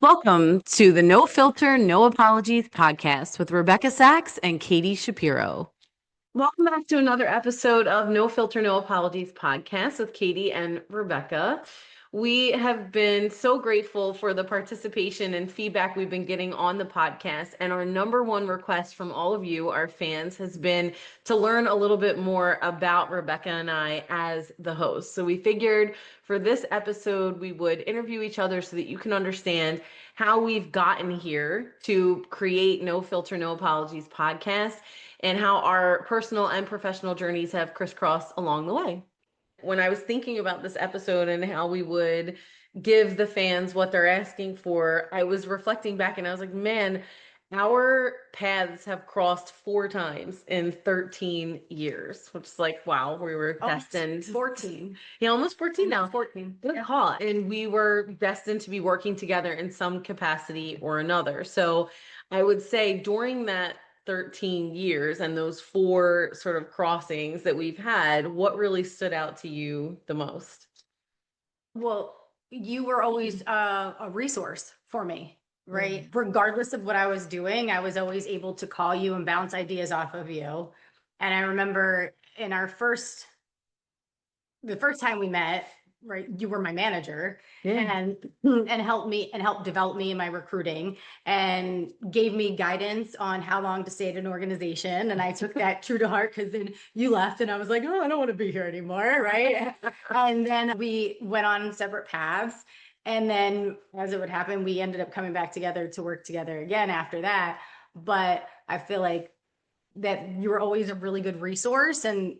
Welcome to the No Filter, No Apologies podcast with Rebecca Sachs and Katy Shapiro. Welcome back to another episode of No Filter, No Apologies podcast with Katy and Rebecca. We have been so grateful for the participation and feedback we've been getting on the podcast. And our number one request from all of you, our fans, has been to learn a little bit more about Rebecca and I as the hosts. So we figured for this episode, we would interview each other so that you can understand how we've gotten here to create No Filter, No Apologies podcast and how our personal and professional journeys have crisscrossed along the way. When I was thinking about this episode and how we would give the fans what they're asking for, I was reflecting back and I was like, man, our paths have crossed 4 times in 13 years, which is like, wow, we were destined. 14. Yeah, almost 14 now. 14. Good call. And we were destined to be working together in some capacity or another. So I would say during that 13 years and those 4 sort of crossings that we've had, what really stood out to you the most? Well, you were always a resource for me, right? Regardless of what I was doing, I was always able to call you and bounce ideas off of you. And I remember in the first time we met, right, you were my manager and helped develop me in my recruiting and gave me guidance on how long to stay at an organization. And I took that true to heart because then you left and I was like, oh, I don't want to be here anymore, right? And then we went on separate paths. And then as it would happen, we ended up coming back together to work together again after that. But I feel like that you were always a really good resource and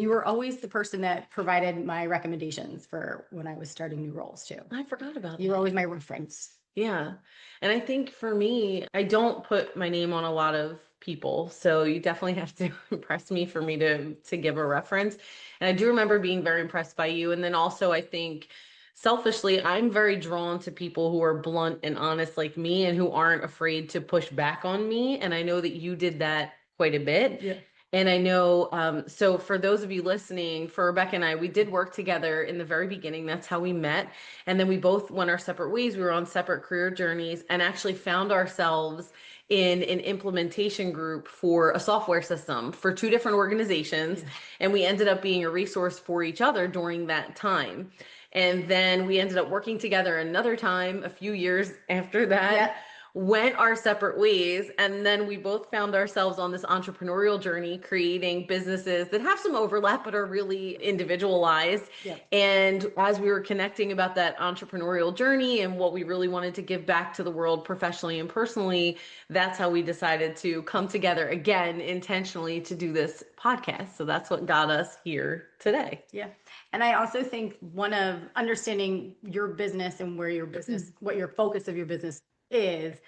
you were always the person that provided my recommendations for when I was starting new roles too. I forgot about You were always my reference. Yeah. And I think for me, I don't put my name on a lot of people. So you definitely have to impress me for me to give a reference. And I do remember being very impressed by you. And then also I think selfishly, I'm very drawn to people who are blunt and honest like me and who aren't afraid to push back on me. And I know that you did that quite a bit. Yeah. And I know, so for those of you listening, for Rebecca and I, we did work together in the very beginning. That's how we met. And then we both went our separate ways. We were on separate career journeys and actually found ourselves in an implementation group for a software system for 2 different organizations. Yeah. And we ended up being a resource for each other during that time. And then we ended up working together another time, a few years after that. Yeah. Went our separate ways, and then we both found ourselves on this entrepreneurial journey, creating businesses that have some overlap but are really individualized. Yep. And as we were connecting about that entrepreneurial journey and what we really wanted to give back to the world professionally and personally, that's how we decided to come together again intentionally to do this podcast. So that's what got us here today. Yeah. And I also think one of understanding your business and where your business, what your focus of your business is,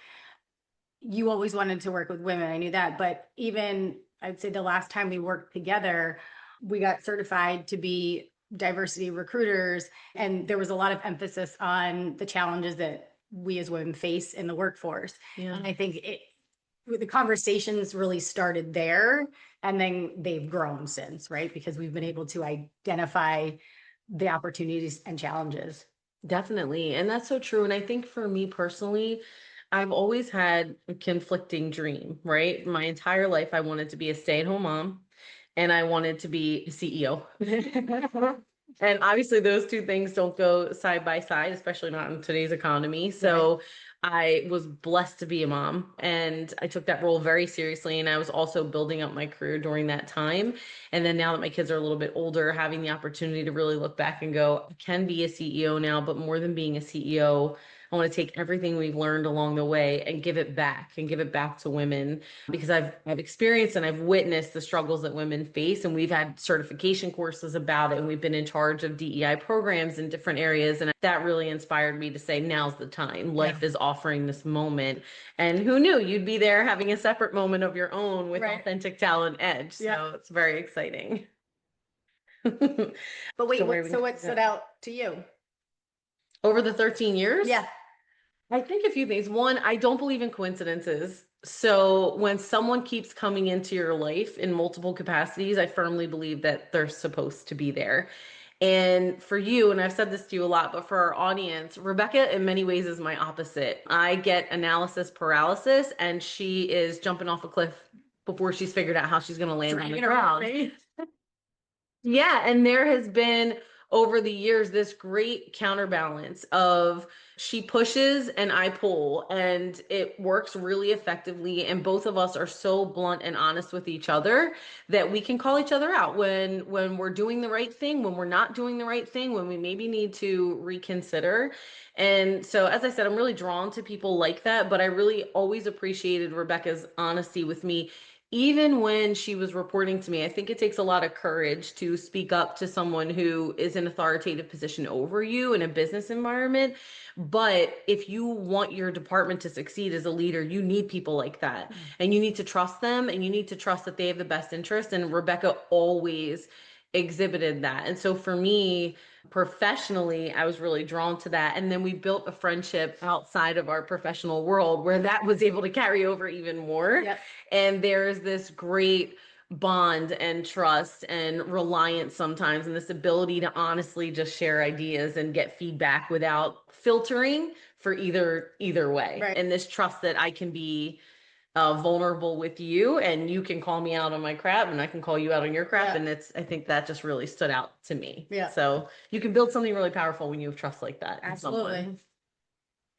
you always wanted to work with women. I knew that, but even I'd say the last time we worked together, we got certified to be diversity recruiters. And there was a lot of emphasis on the challenges that we as women face in the workforce. Yeah. And I think the conversations really started there and then they've grown since, right? Because we've been able to identify the opportunities and challenges. Definitely. And that's so true. And I think for me personally, I've always had a conflicting dream, right? My entire life, I wanted to be a stay-at-home mom and I wanted to be a CEO. And obviously those 2 things don't go side by side, especially not in today's economy. So I was blessed to be a mom and I took that role very seriously. And I was also building up my career during that time. And then now that my kids are a little bit older, having the opportunity to really look back and go, I can be a CEO now, but more than being a CEO, I want to take everything we've learned along the way and give it back to women, because I've experienced and I've witnessed the struggles that women face. And we've had certification courses about it. And we've been in charge of DEI programs in different areas. And that really inspired me to say, now's the time. Life is offering this moment. And who knew you'd be there having a separate moment of your own with Authentic Talent Edge. So it's very exciting. But wait, so what stood out to you? Over the 13 years? Yeah. I think a few things. One, I don't believe in coincidences. So when someone keeps coming into your life in multiple capacities, I firmly believe that they're supposed to be there. And for you, and I've said this to you a lot, but for our audience, Rebecca in many ways is my opposite. I get analysis paralysis, and she is jumping off a cliff before she's figured out how she's going to land on the ground. Yeah, and there has been over the years this great counterbalance of she pushes and I pull, and it works really effectively. And both of us are so blunt and honest with each other that we can call each other out when we're doing the right thing, when we're not doing the right thing, when we maybe need to reconsider. And so, as I said, I'm really drawn to people like that, but I really always appreciated Rebecca's honesty with me even when she was reporting to me. I think it takes a lot of courage to speak up to someone who is an authoritative position over you in a business environment. But if you want your department to succeed as a leader, you need people like that. And you need to trust them, and you need to trust that they have the best interest. And Rebecca always exhibited that. And so for me, professionally, I was really drawn to that. And then we built a friendship outside of our professional world where that was able to carry over even more. Yep. And there's this great bond and trust and reliance sometimes, and this ability to honestly just share ideas and get feedback without filtering for either way. Right. And this trust that I can be vulnerable with you, and you can call me out on my crap, and I can call you out on your crap. Yeah. And I think that just really stood out to me. Yeah. So you can build something really powerful when you have trust like that in Absolutely. someone.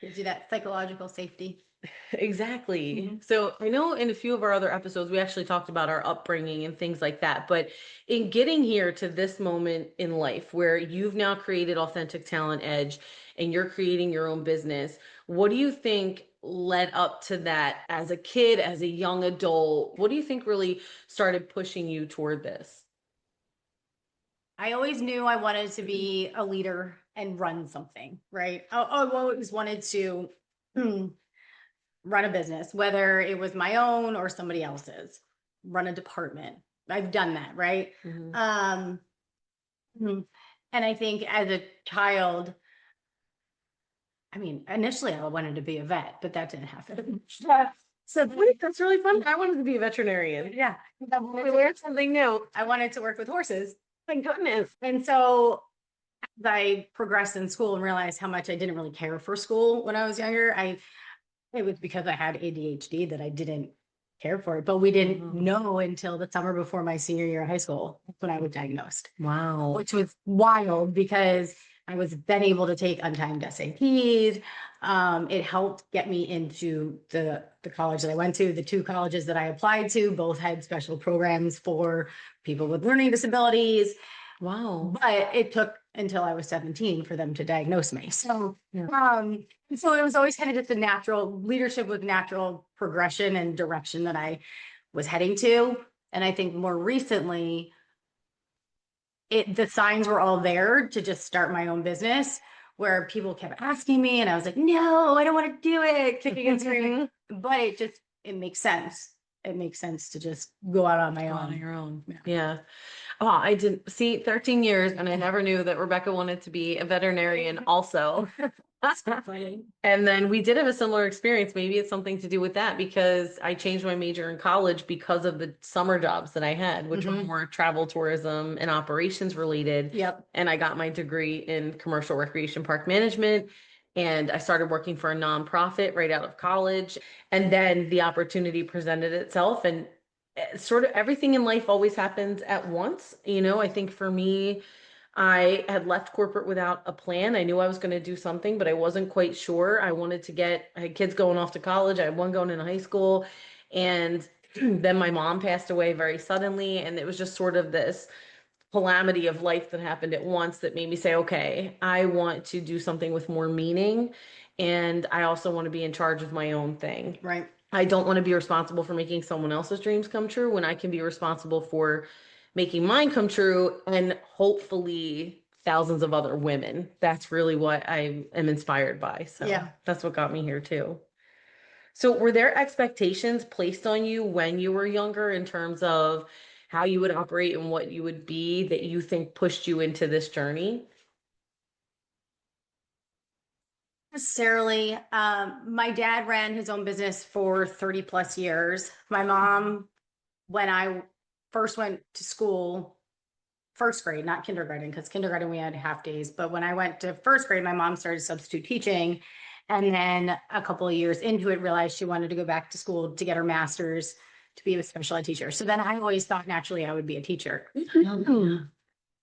Gives you that psychological safety. Exactly. Mm-hmm. So I know in a few of our other episodes, we actually talked about our upbringing and things like that. But in getting here to this moment in life where you've now created Authentic Talent Edge and you're creating your own business, what do you think led up to that as a kid, as a young adult? What do you think really started pushing you toward this? I always knew I wanted to be a leader and run something, right? I always wanted to run a business, whether it was my own or somebody else's, run a department. I've done that, right? Mhm. Mm, and I think as a child, I mean, initially I wanted to be a vet, but that didn't happen. So wait, that's really fun. I wanted to be a veterinarian. Yeah. We learned something new. I wanted to work with horses. Thank goodness. And so as I progressed in school and realized how much I didn't really care for school when I was younger, it was because I had ADHD that I didn't care for it. But we didn't know until the summer before my senior year of high school when I was diagnosed. Wow. Which was wild because I was then able to take untimed SATs. It helped get me into the college that I went to. The two colleges that I applied to both had special programs for people with learning disabilities. Wow. But it took until I was 17 for them to diagnose me. So, Yeah. so it was always kind of just a natural leadership with natural progression and direction that I was heading to. And I think more recently, the signs were all there to just start my own business, where people kept asking me and I was like, no, I don't want to do it, kicking and screaming. But it makes sense. It makes sense to just go out on my own. On your own. Yeah. Oh, I didn't see 13 years, and I never knew that Rebecca wanted to be a veterinarian also. And then we did have a similar experience. Maybe it's something to do with that, because I changed my major in college because of the summer jobs that I had, which were more travel, tourism, and operations related. Yep. And I got my degree in commercial recreation park management. And I started working for a nonprofit right out of college. And then the opportunity presented itself. And sort of everything in life always happens at once. I think for me, I had left corporate without a plan. I knew I was going to do something, but I wasn't quite sure. I had kids going off to college. I had one going into high school. And then my mom passed away very suddenly. And it was just sort of this calamity of life that happened at once that made me say, okay, I want to do something with more meaning. And I also want to be in charge of my own thing. Right. I don't want to be responsible for making someone else's dreams come true when I can be responsible for making mine come true, and hopefully thousands of other women. That's really what I am inspired by. So Yeah. that's what got me here too. So were there expectations placed on you when you were younger in terms of how you would operate and what you would be that you think pushed you into this journey? Necessarily. My dad ran his own business for 30 plus years. My mom, when I first went to school first grade, not kindergarten, because kindergarten we had half days. But when I went to first grade, my mom started substitute teaching. And then a couple of years into it, realized she wanted to go back to school to get her master's to be a special ed teacher. So then I always thought naturally I would be a teacher.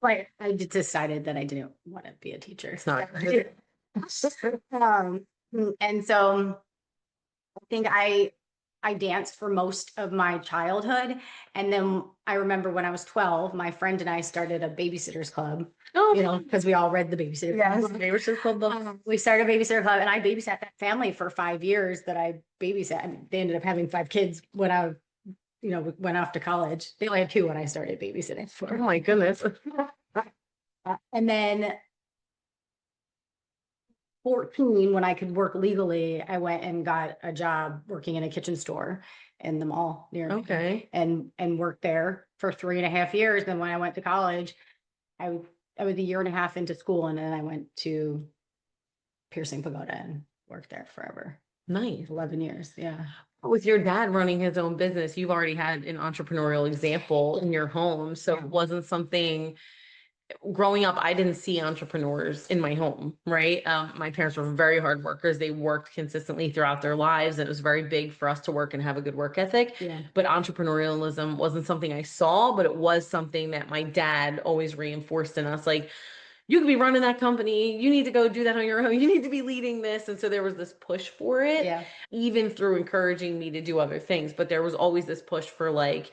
But I just decided that I didn't want to be a teacher. It's not. Um, and so I think I danced for most of my childhood. And then I remember when I was 12, my friend and I started a babysitters club, Oh, because we all read the babysitter yes, club. neighbors just called the. We started a babysitter club, and I babysat that family for 5 years that I babysat. And they ended up having 5 kids when I, went off to college. They only had 2 when I started babysitting Oh for. my goodness. And then 14, when I could work legally, I went and got a job working in a kitchen store in the mall near me. Okay. And worked there for 3.5 years. Then when I went to college, I was a year and a half into school, and then I went to Piercing Pagoda and worked there forever. Nice. 11 years. Yeah. With your dad running his own business, you've already had an entrepreneurial example in your home. So it wasn't something growing up, I didn't see entrepreneurs in my home, right? My parents were very hard workers. They worked consistently throughout their lives. And it was very big for us to work and have a good work ethic. Yeah. But entrepreneurialism wasn't something I saw, but it was something that my dad always reinforced in us. Like, you could be running that company. You need to go do that on your own. You need to be leading this. And so there was this push for it, Yeah. even through encouraging me to do other things. But there was always this push for like,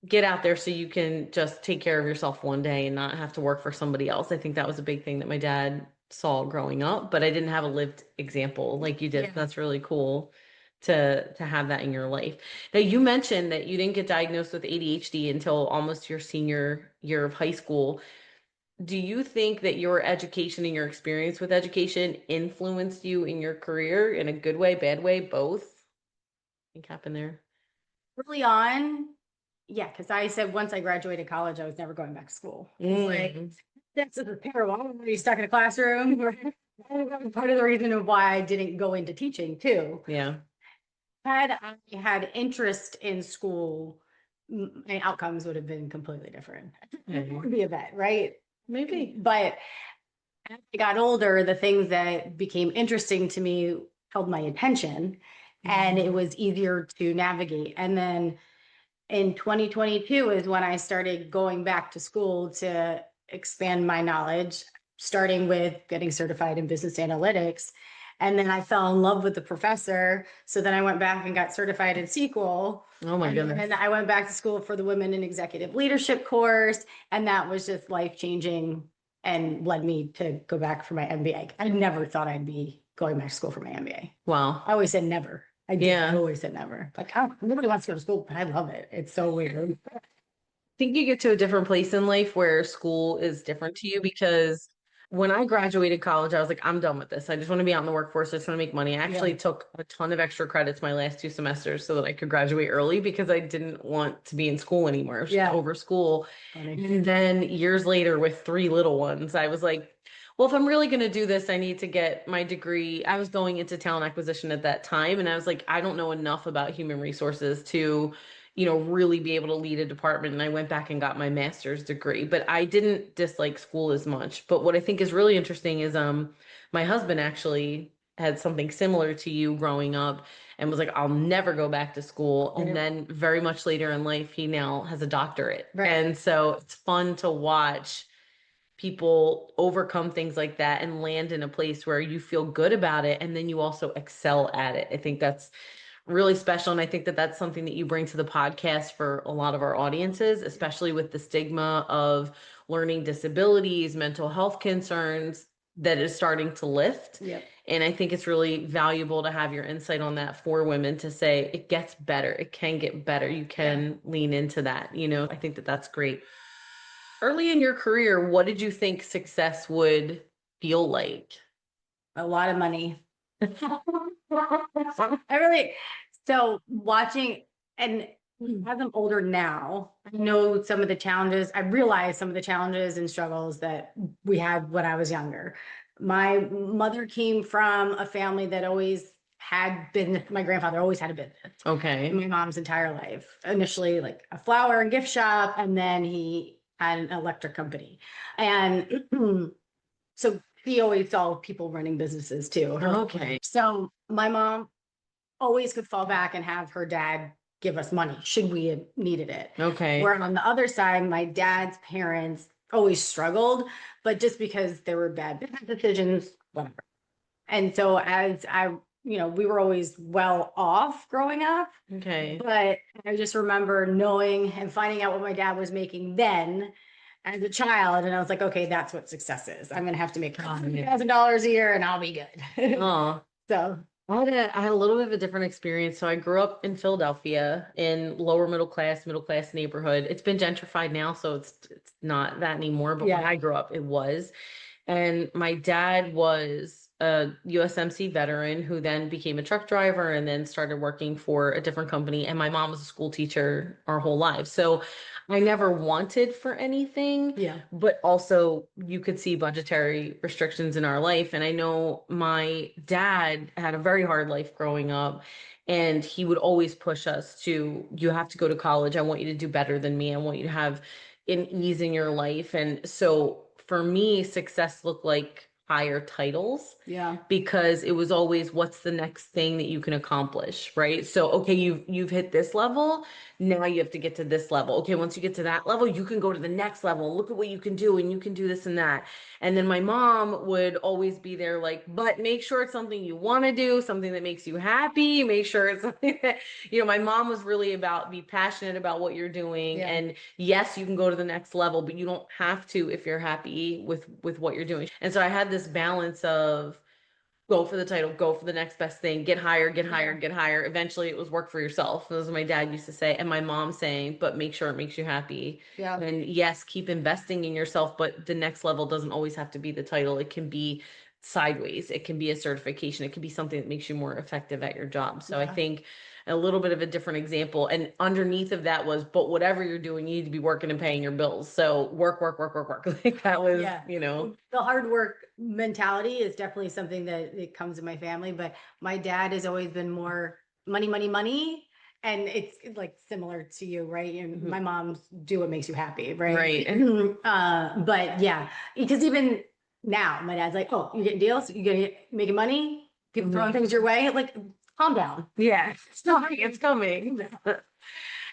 get out there so you can just take care of yourself one day and not have to work for somebody else. I think that was a big thing that my dad saw growing up, but I didn't have a lived example like you did. Yeah. That's really cool to have that in your life. Now, you mentioned that you didn't get diagnosed with ADHD until almost your senior year of high school. Do you think that your education and your experience with education influenced you in your career in a good way, bad way, both? I think happened there. Early on, yeah, because I said once I graduated college, I was never going back to school. It's like, that's terrible. I don't want to be stuck in a classroom. That was part of the reason of why I didn't go into teaching too. Yeah. Had I had interest in school, my outcomes would have been completely different. It would be a vet, right? Maybe. But as I got older, the things that became interesting to me held my attention, and it was easier to navigate. And then in 2022 is when I started going back to school to expand my knowledge, starting with getting certified in business analytics. And then I fell in love with the professor. So then I went back and got certified in SQL. Oh my goodness. And I went back to school for the Women in Executive Leadership course. And that was just life-changing and led me to go back for my MBA. I never thought I'd be going back to school for my MBA. Wow. I always said never. I did. Yeah. I always said never. Like, oh, nobody wants to go to school, but I love it. It's so weird. I think you get to a different place in life where school is different to you, because when I graduated college, I was like, I'm done with this. I just want to be out in the workforce. I just want to make money. I actually took a ton of extra credits my last 2 semesters so that I could graduate early, because I didn't want to be in school anymore. I was just over school. Funny. And then years later, with 3 little ones, I was like, well, if I'm really going to do this, I need to get my degree. I was going into talent acquisition at that time. And I was like, I don't know enough about human resources to, really be able to lead a department. And I went back and got my master's degree, but I didn't dislike school as much. But what I think is really interesting is my husband actually had something similar to you growing up and was like, I'll never go back to school. And then very much later in life, he now has a doctorate. Right. And so it's fun to watch people overcome things like that and land in a place where you feel good about it. And then you also excel at it. I think that's really special. And I think that that's something that you bring to the podcast for a lot of our audiences, especially with the stigma of learning disabilities, mental health concerns that is starting to lift. Yep. And I think it's really valuable to have your insight on that for women to say it gets better. It can get better. You can lean into that. I think that that's great. Early in your career, what did you think success would feel like? A lot of money. So watching, and as I'm older now, I know some of the challenges, I realize some of the challenges and struggles that we had when I was younger. My mother came from a family that always had business. My grandfather always had a business. Okay. My mom's entire life. Initially like a flower and gift shop, and then he at an electric company. And so he always saw people running businesses too. Okay. So my mom always could fall back and have her dad give us money should we have needed it. Okay. Where on the other side, my dad's parents always struggled, but just because there were bad business decisions, whatever. And so as I, we were always well off growing up, Okay. but I just remember knowing and finding out what my dad was making then as a child. And I was like, okay, that's what success is. I'm going to have to make $1,000 a year and I'll be good. Oh, So I had a little bit of a different experience. So I grew up in Philadelphia in lower middle class neighborhood. It's been gentrified now, so it's not that anymore. But when yeah, I grew up, it was. And my dad was a USMC veteran who then became a truck driver and then started working for a different company. And my mom was a school teacher our whole life. So I never wanted for anything, yeah, but also you could see budgetary restrictions in our life. And I know my dad had a very hard life growing up. And he would always push us to, you have to go to college. I want you to do better than me. I want you to have an ease in your life. And so for me, success looked like higher titles yeah, because it was always what's the next thing that you can accomplish, right? So okay, you've hit this level, now you have to get to this level. Okay, once you get to that level, you can go to the next level. Look at what you can do, and you can do this and that. And then my mom would always be there like, but make sure it's something you want to do, something that makes you happy. Make sure it's something that, my mom was really about be passionate about what you're doing. yeah, And yes, you can go to the next level, but you don't have to if you're happy with what you're doing. And so I had this balance of go for the title, go for the next best thing, get higher, get higher, get higher. Eventually it was work for yourself. That's what my dad used to say. And my mom saying, but make sure it makes you happy. yeah, And yes, keep investing in yourself, but the next level doesn't always have to be the title. It can be sideways. It can be a certification. It can be something that makes you more effective at your job. So I yeah, think a little bit of a different example. And underneath of that was, but whatever you're doing, you need to be working and paying your bills. So work, work, work, work, work. Like that was, yeah. The hard work mentality is definitely something that it comes in my family, but my dad has always been more money, money, money. And it's like similar to you, right? And my mom's do what makes you happy, right? Right. But yeah, because even now my dad's like, oh, you're getting deals, you're getting making money, people throwing things your way, like calm down. Yeah, it's coming.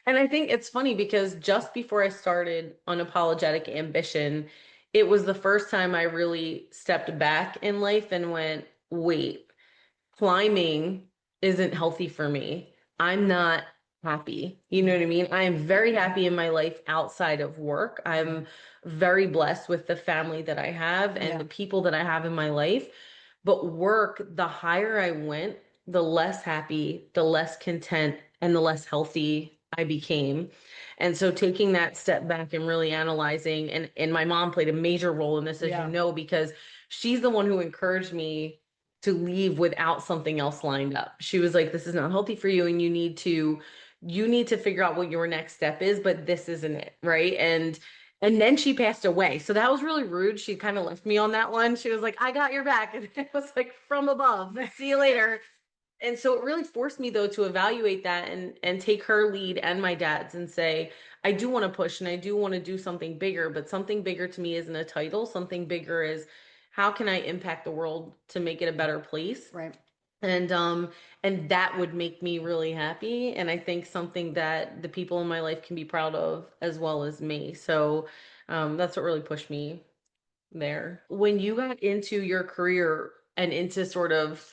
And I think it's funny because just before I started Unapologetic Ambition, it was the first time I really stepped back in life and went, wait, climbing isn't healthy for me. I'm not happy. You know what I mean? I am very happy in my life outside of work. I'm very blessed with the family that I have and Yeah. the people that I have in my life. But work, the higher I went, the less happy, the less content, and the less healthy I became. And so taking that step back and really analyzing, and my mom played a major role in this, as Yeah. you know, because she's the one who encouraged me to leave without something else lined up. She was like, this is not healthy for you, and you need to figure out what your next step is, but this isn't it, right? And then she passed away. So that was really rude. She kind of left me on that one. She was like, I got your back. And it was like from above. See you later. And so it really forced me though to evaluate that and take her lead and my dad's and say, I do want to push and I do want to do something bigger, but something bigger to me isn't a title. Something bigger is how can I impact the world to make it a better place? Right. And that would make me really happy. And I think something that the people in my life can be proud of as well as me. So that's what really pushed me there. When you got into your career and into sort of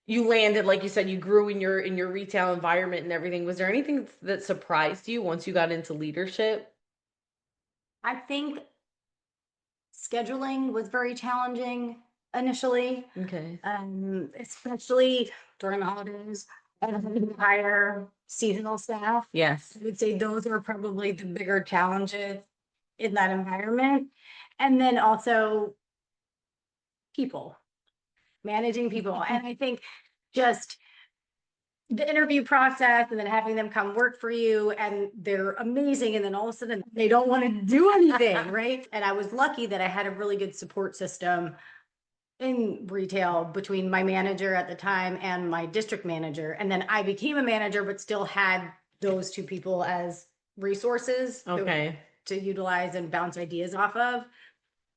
you landed, like you said, you grew in your retail environment and everything. Was there anything that surprised you once you got into leadership? I think scheduling was very challenging initially, Okay. especially during the holidays. And having to hire seasonal staff. Yes. I would say those were probably the bigger challenges in that environment. And then also people, managing people. And I think just the interview process and then having them come work for you and they're amazing. And then all of a sudden they don't want to do anything, right? And I was lucky that I had a really good support system in retail between my manager at the time and my district manager. And then I became a manager, but still had those two people as resources Okay. to utilize and bounce ideas off of.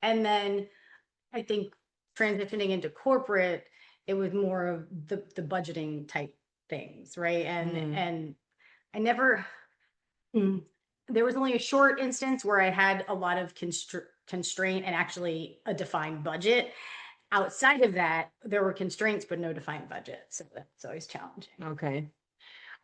And then I think transitioning into corporate, it was more of the budgeting type things, right? And I never, there was only a short instance where I had a lot of constraint and actually a defined budget. Outside of that, there were constraints, but no defined budget. So that's always challenging. Okay.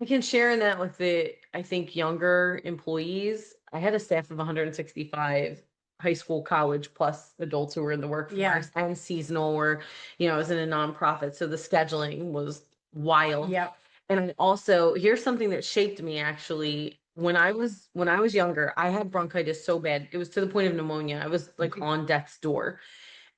I can share in that with the, I think, younger employees. I had a staff of 165 high school, college, plus adults who were in the workforce and seasonal, or, I was in a nonprofit. So the scheduling was wild. Yep. And I also, here's something that shaped me actually. When I was younger, I had bronchitis so bad. It was to the point of pneumonia. I was like on death's door.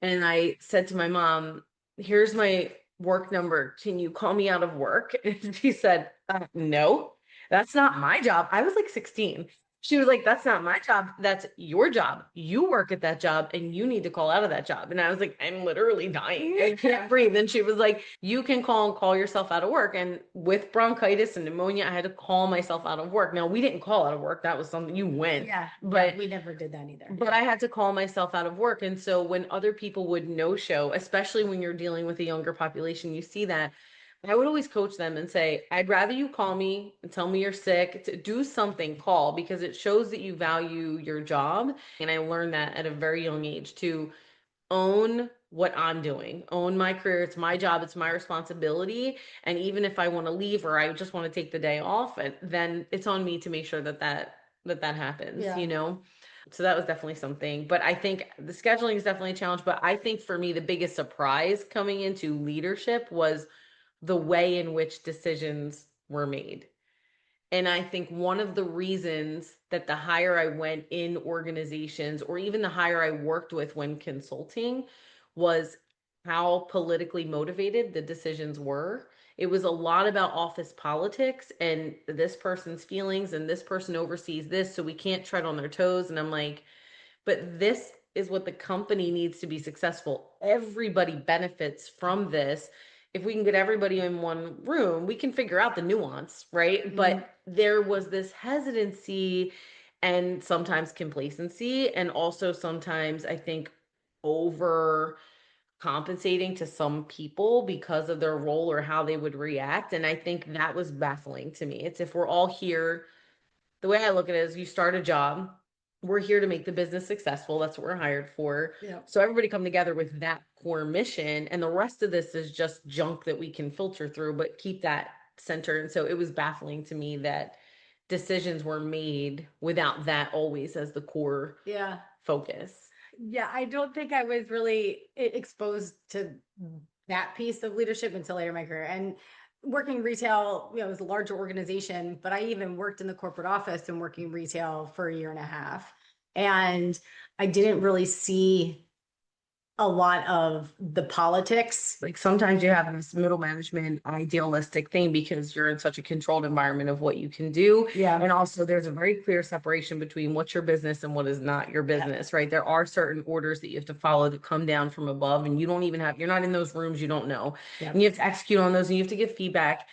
And I said to my mom, here's my work number. Can you call me out of work? And she said, no, that's not my job. I was like 16. She was like, that's not my job. That's your job. You work at that job and you need to call out of that job. And I was like, I'm literally dying. I can't breathe. And she was like, you can call yourself out of work. And with bronchitis and pneumonia, I had to call myself out of work. Now, we didn't call out of work. That was something you went. Yeah. But we never did that either. But I had to call myself out of work. And so when other people would no show, especially when you're dealing with a younger population, you see that. I would always coach them and say, I'd rather you call me and tell me you're sick, to do something, call, because it shows that you value your job. And I learned that at a very young age to own what I'm doing, own my career. It's my job. It's my responsibility. And even if I want to leave or I just want to take the day off, then it's on me to make sure that happens, So that was definitely something. But I think the scheduling is definitely a challenge. But I think for me, the biggest surprise coming into leadership was the way in which decisions were made. And I think one of the reasons that the higher I went in organizations, or even the higher I worked with when consulting, was how politically motivated the decisions were. It was a lot about office politics and this person's feelings, and this person oversees this, so we can't tread on their toes. And I'm like, but this is what the company needs to be successful. Everybody benefits from this. If we can get everybody in one room, we can figure out the nuance, right? Mm-hmm. But there was this hesitancy and sometimes complacency, and also sometimes I think over compensating to some people because of their role or how they would react. And I think that was baffling to me. It's, if we're all here, the way I look at it is, you start a job, we're here to make the business successful. That's what we're hired for. Yeah. So everybody come together with that core mission, and the rest of this is just junk that we can filter through, but keep that center. And so it was baffling to me that decisions were made without that always as the core focus. Yeah, I don't think I was really exposed to that piece of leadership until later in my career. And working retail, it was a larger organization, but I even worked in the corporate office and working retail for a year and a half. And I didn't really see a lot of the politics. Like sometimes you have this middle management idealistic thing because you're in such a controlled environment of what you can do. Yeah. And also there's a very clear separation between what's your business and what is not your business, right? There are certain orders that you have to follow that come down from above, and you're not in those rooms, you don't know. And you have to execute on those, and you have to give feedback.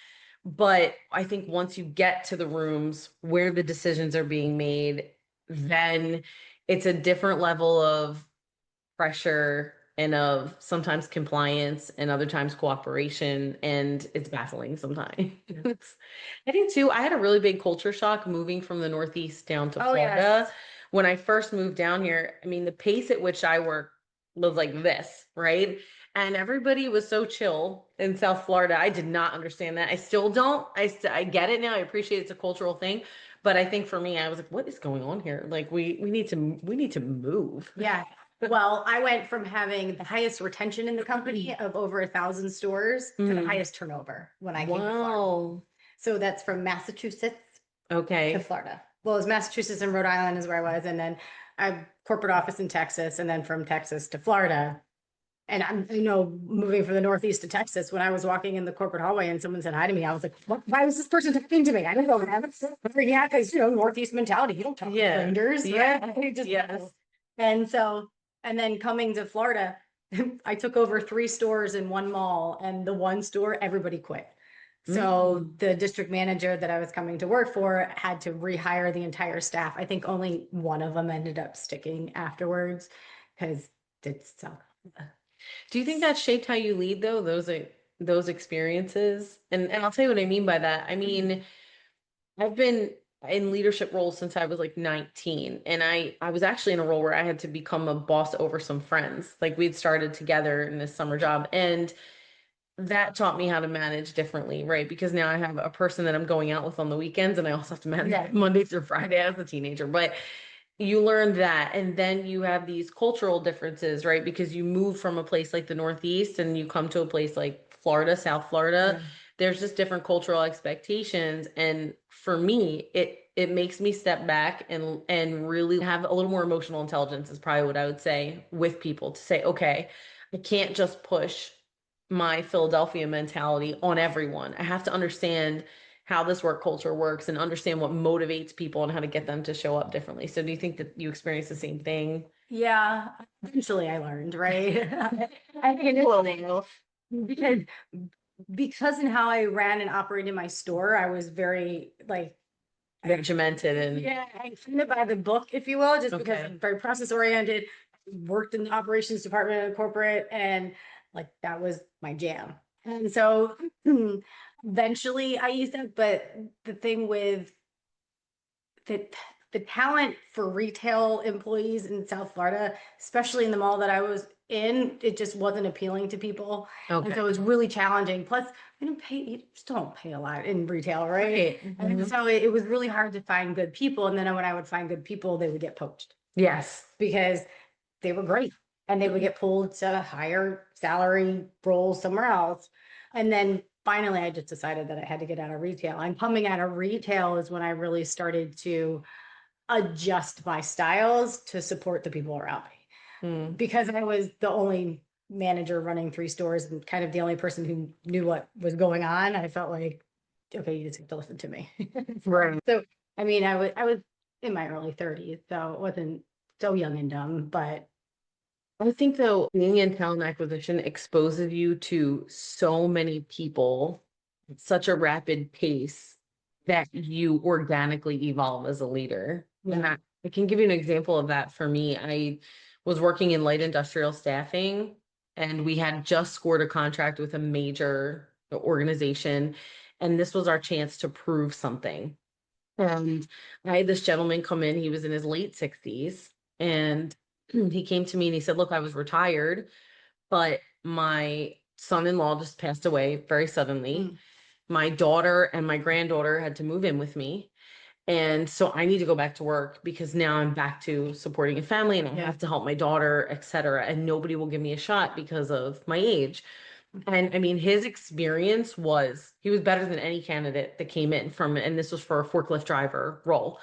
But I think once you get to the rooms where the decisions are being made, then it's a different level of pressure and of sometimes compliance and other times cooperation, and it's baffling sometimes. I think too, I had a really big culture shock moving from the Northeast down to Florida. Yes. When I first moved down here, I mean, the pace at which I work was like this, right? And everybody was so chill in South Florida. I did not understand that. I still don't. I get it now. I appreciate it's a cultural thing. But I think for me, I was like, what is going on here? Like we need to move. Yeah. Well, I went from having the highest retention in the company of over 1,000 stores to the highest turnover when I came to Florida. So that's from Massachusetts to Florida. Well, it was Massachusetts and Rhode Island is where I was. And then I have corporate office in Texas, and then from Texas to Florida. And I'm, moving from the Northeast to Texas, when I was walking in the corporate hallway and someone said hi to me, I was like, what? Why was this person talking to me? I don't know. Yeah, because, Northeast mentality. You don't talk to strangers. Yeah. Right? Yes. And then coming to Florida, I took over 3 stores in one mall, and the one store, everybody quit. So the district manager that I was coming to work for had to rehire the entire staff. I think only one of them ended up sticking afterwards because it's so. Do you think that shaped how you lead though, those experiences? And I'll tell you what I mean by that. I mean, I've been in leadership roles since I was like 19, and I was actually in a role where I had to become a boss over some friends. Like we'd started together in this summer job, and that taught me how to manage differently, right? Because now I have a person that I'm going out with on the weekends, and I also have to manage Monday through Friday as a teenager. But you learn that, and then you have these cultural differences, right? Because you move from a place like the Northeast and you come to a place like Florida, South Florida. There's just different cultural expectations, and for me, it makes me step back and really have a little more emotional intelligence is probably what I would say with people to say, okay, I can't just push my Philadelphia mentality on everyone. I have to understand how this work culture works and understand what motivates people and how to get them to show up differently. So do you think that you experience the same thing? Yeah, eventually I learned, right? I think initially, because in how I ran and operated my store, I was very like Regimented and yeah, I kind of by the book, if you will, just because okay. I'm very process oriented. Worked in the operations department of corporate, and like that was my jam. And so eventually I used that, but the thing with the talent for retail employees in South Florida, especially in the mall that I was in, it just wasn't appealing to people. And so it was really challenging. Plus, you still don't pay a lot in retail, right? And so it was really hard to find good people. And then when I would find good people, they would get poached Yes. because they were great and they would get pulled to higher salary roles somewhere else. And then finally, I just decided that I had to get out of retail. And coming out of retail is when I really started to adjust my styles to support the people around me. Because I was the only manager running 3 stores and kind of the only person who knew what was going on, I felt like, okay, you just have to listen to me. Right. So, I mean, I was in my early 30s, so it wasn't so young and dumb, but I think though, being in talent acquisition exposes you to so many people at such a rapid pace that you organically evolve as a leader. And I can give you an example of that for me. I was working in light industrial staffing, and we had just scored a contract with a major organization, and this was our chance to prove something. And I had this gentleman come in, he was in his late 60s, and he came to me and he said, look, I was retired, but my son-in-law just passed away very suddenly. My daughter and my granddaughter had to move in with me. And so I need to go back to work because now I'm back to supporting a family and I have to help my daughter, et cetera. And nobody will give me a shot because of my age. And I mean, his experience was he was better than any candidate that came in from, and this was for a forklift driver role.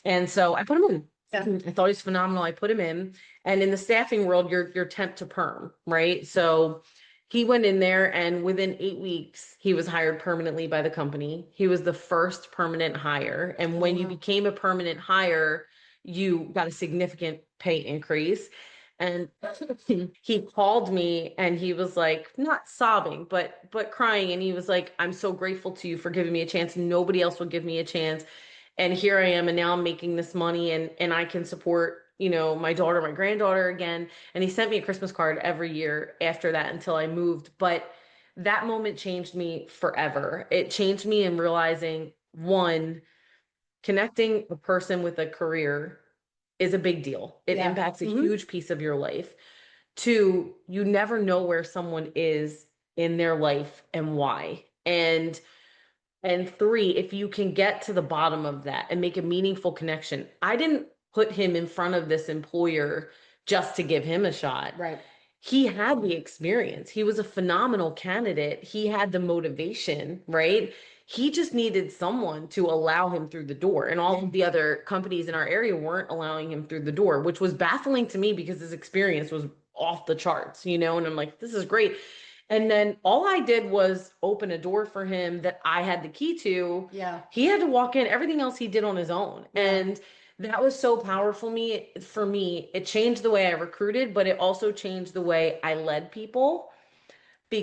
And so I put him in. I thought he's phenomenal. I put him in. And in the staffing world, you're temp to perm, right? So he went in there and within 8 weeks, he was hired permanently by the company. He was the first permanent hire. And when you became a permanent hire, you got a significant pay increase. And he called me and he was like, not sobbing, but crying. And he was like, I'm so grateful to you for giving me a chance. Nobody else would give me a chance. And here I am, and now I'm making this money and I can support, my daughter, my granddaughter again. And he sent me a Christmas card every year after that until I moved. But that moment changed me forever. It changed me in realizing, one, connecting a person with a career is a big deal. It impacts a huge piece of your life. Two, you never know where someone is in their life and why. And three, if you can get to the bottom of that and make a meaningful connection. I didn't put him in front of this employer just to give him a shot. right. He had the experience. He was a phenomenal candidate. He had the motivation, right? He just needed someone to allow him through the door. And all of the other companies in our area weren't allowing him through the door, which was baffling to me because his experience was off the charts, and I'm like, this is great. And then all I did was open a door for him that I had the key to. Yeah. He had to walk in. Everything else he did on his own. And that was so powerful for me. It changed the way I recruited, but it also changed the way I led people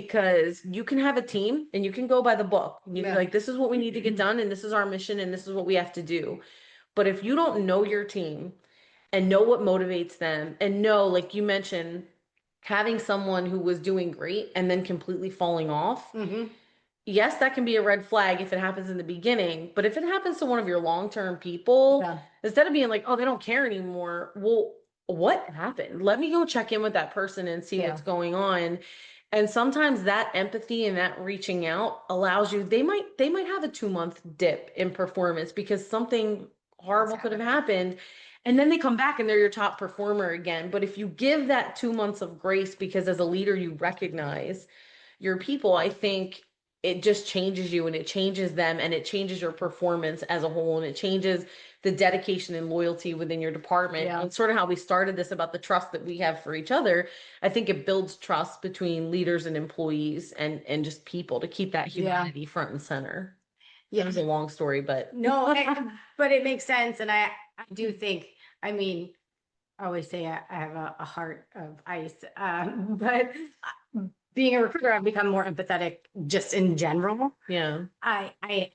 because you can have a team and you can go by the book. You can be Yeah. like, this is what we need to get done, and this is our mission, and this is what we have to do. But if you don't know your team and know what motivates them, and know, like you mentioned, having someone who was doing great and then completely falling off, Hmm. yes, that can be a red flag if it happens in the beginning. But if it happens to one of your long-term people, Yeah. instead of being like, oh, they don't care anymore, well, what happened? Let me go check in with that person and see Yeah. what's going on. And sometimes that empathy and that reaching out allows you, they might have a 2 month dip in performance because something What's horrible could have happening? happened. And then they come back and they're your top performer again. But if you give that 2 months of grace because as a leader you recognize your people, I think it just changes you and it changes them and it changes your performance as a whole and it changes the dedication and loyalty within your department. Yeah. And sort of how we started this about the trust that we have for each other. I think it builds trust between leaders and employees and just people to keep that Yeah. humanity front and center. That Yeah. was a long story, but No, but it makes sense. And I do think, I mean, I always say I have a heart of ice. But being a recruiter, I've become more empathetic just in general. yeah. I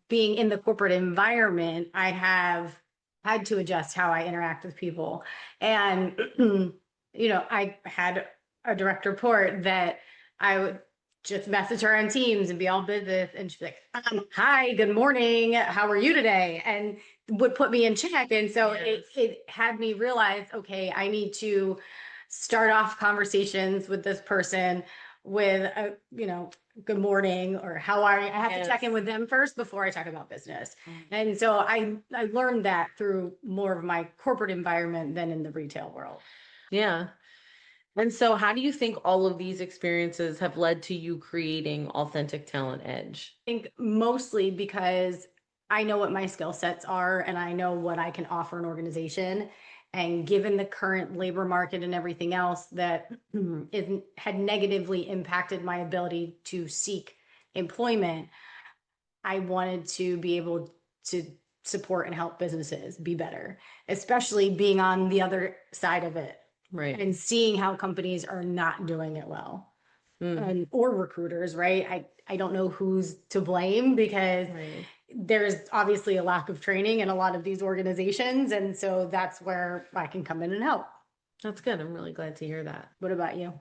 being in the corporate environment, I have had to adjust how I interact with people. And, I had a direct report that I would just message her on Teams and be all business. And she'd be like, hi, good morning. How are you today? And would put me in check. And so Yes. it had me realize, okay, I need to start off conversations with this person with a, good morning or how are you? I have to check in Yes. with them first before I talk about business. And so I learned that through more of my corporate environment than in the retail world. Yeah. And so how do you think all of these experiences have led to you creating Authentic Talent Edge? I think mostly because I know what my skill sets are and I know what I can offer an organization. And given the current labor market and everything else that had negatively impacted my ability to seek employment, I wanted to be able to support and help businesses be better, especially being on the other side of it Right. and seeing how companies are not doing it well. Mm. And or recruiters, right? I don't know who's to blame because Right. there's obviously a lack of training in a lot of these organizations. And so that's where I can come in and help. That's good. I'm really glad to hear that. What about you?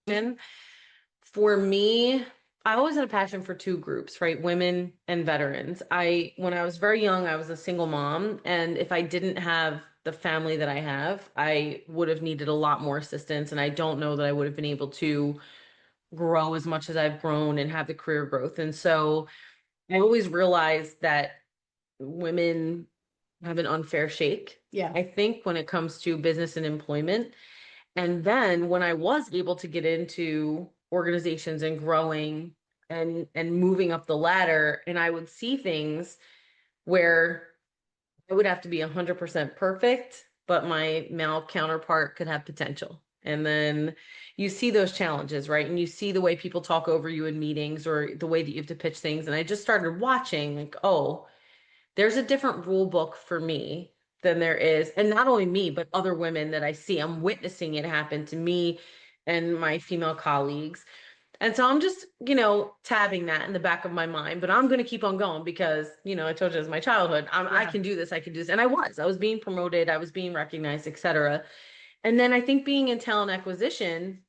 And for me, I always had a passion for two groups, right? Women and veterans. When I was very young, I was a single mom. And if I didn't have the family that I have, I would have needed a lot more assistance. And I don't know that I would have been able to grow as much as I've grown and have the career growth. And so I always realized that women have an unfair shake, Yeah. I think, when it comes to business and employment. And then when I was able to get into organizations and growing and moving up the ladder, and I would see things where I would have to be 100% perfect, but my male counterpart could have potential. And then you see those challenges, right? And you see the way people talk over you in meetings or the way that you have to pitch things. And I just started watching, like, oh, there's a different rule book for me than there is, and not only me, but other women that I see. I'm witnessing it happen to me and my female colleagues. And so I'm just, tabbing that in the back of my mind, but I'm going to keep on going because, I told you it's my childhood. I Yeah. can do this. I can do this. And I was being promoted. I was being recognized, etc. And then I think being in talent acquisition,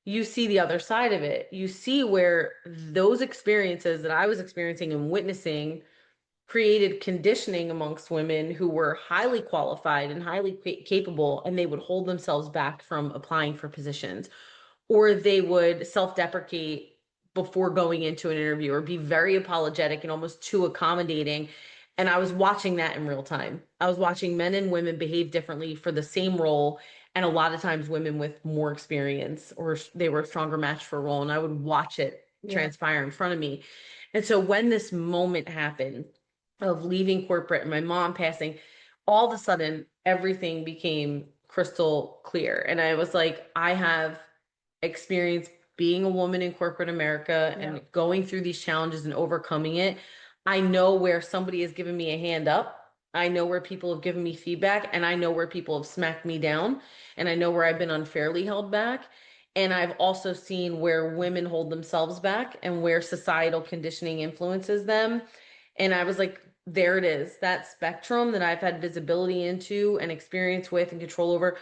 you see the other side of it. You see where those experiences that I was experiencing and witnessing created conditioning amongst women who were highly qualified and highly capable, and they would hold themselves back from applying for positions, or they would self-deprecate before going into an interview or be very apologetic and almost too accommodating. And I was watching that in real time. I was watching men and women behave differently for the same role. And a lot of times women with more experience or they were a stronger match for a role. And I would watch it Yeah. transpire in front of me. And so when this moment happened of leaving corporate and my mom passing, all of a sudden everything became crystal clear. And I was like, I have experience being a woman in corporate America Yeah. and going through these challenges and overcoming it. I know where somebody has given me a hand up. I know where people have given me feedback, and I know where people have smacked me down, and I know where I've been unfairly held back. And I've also seen where women hold themselves back and where societal conditioning influences them. And I was like, there it is, that spectrum that I've had visibility into and experience with and control over.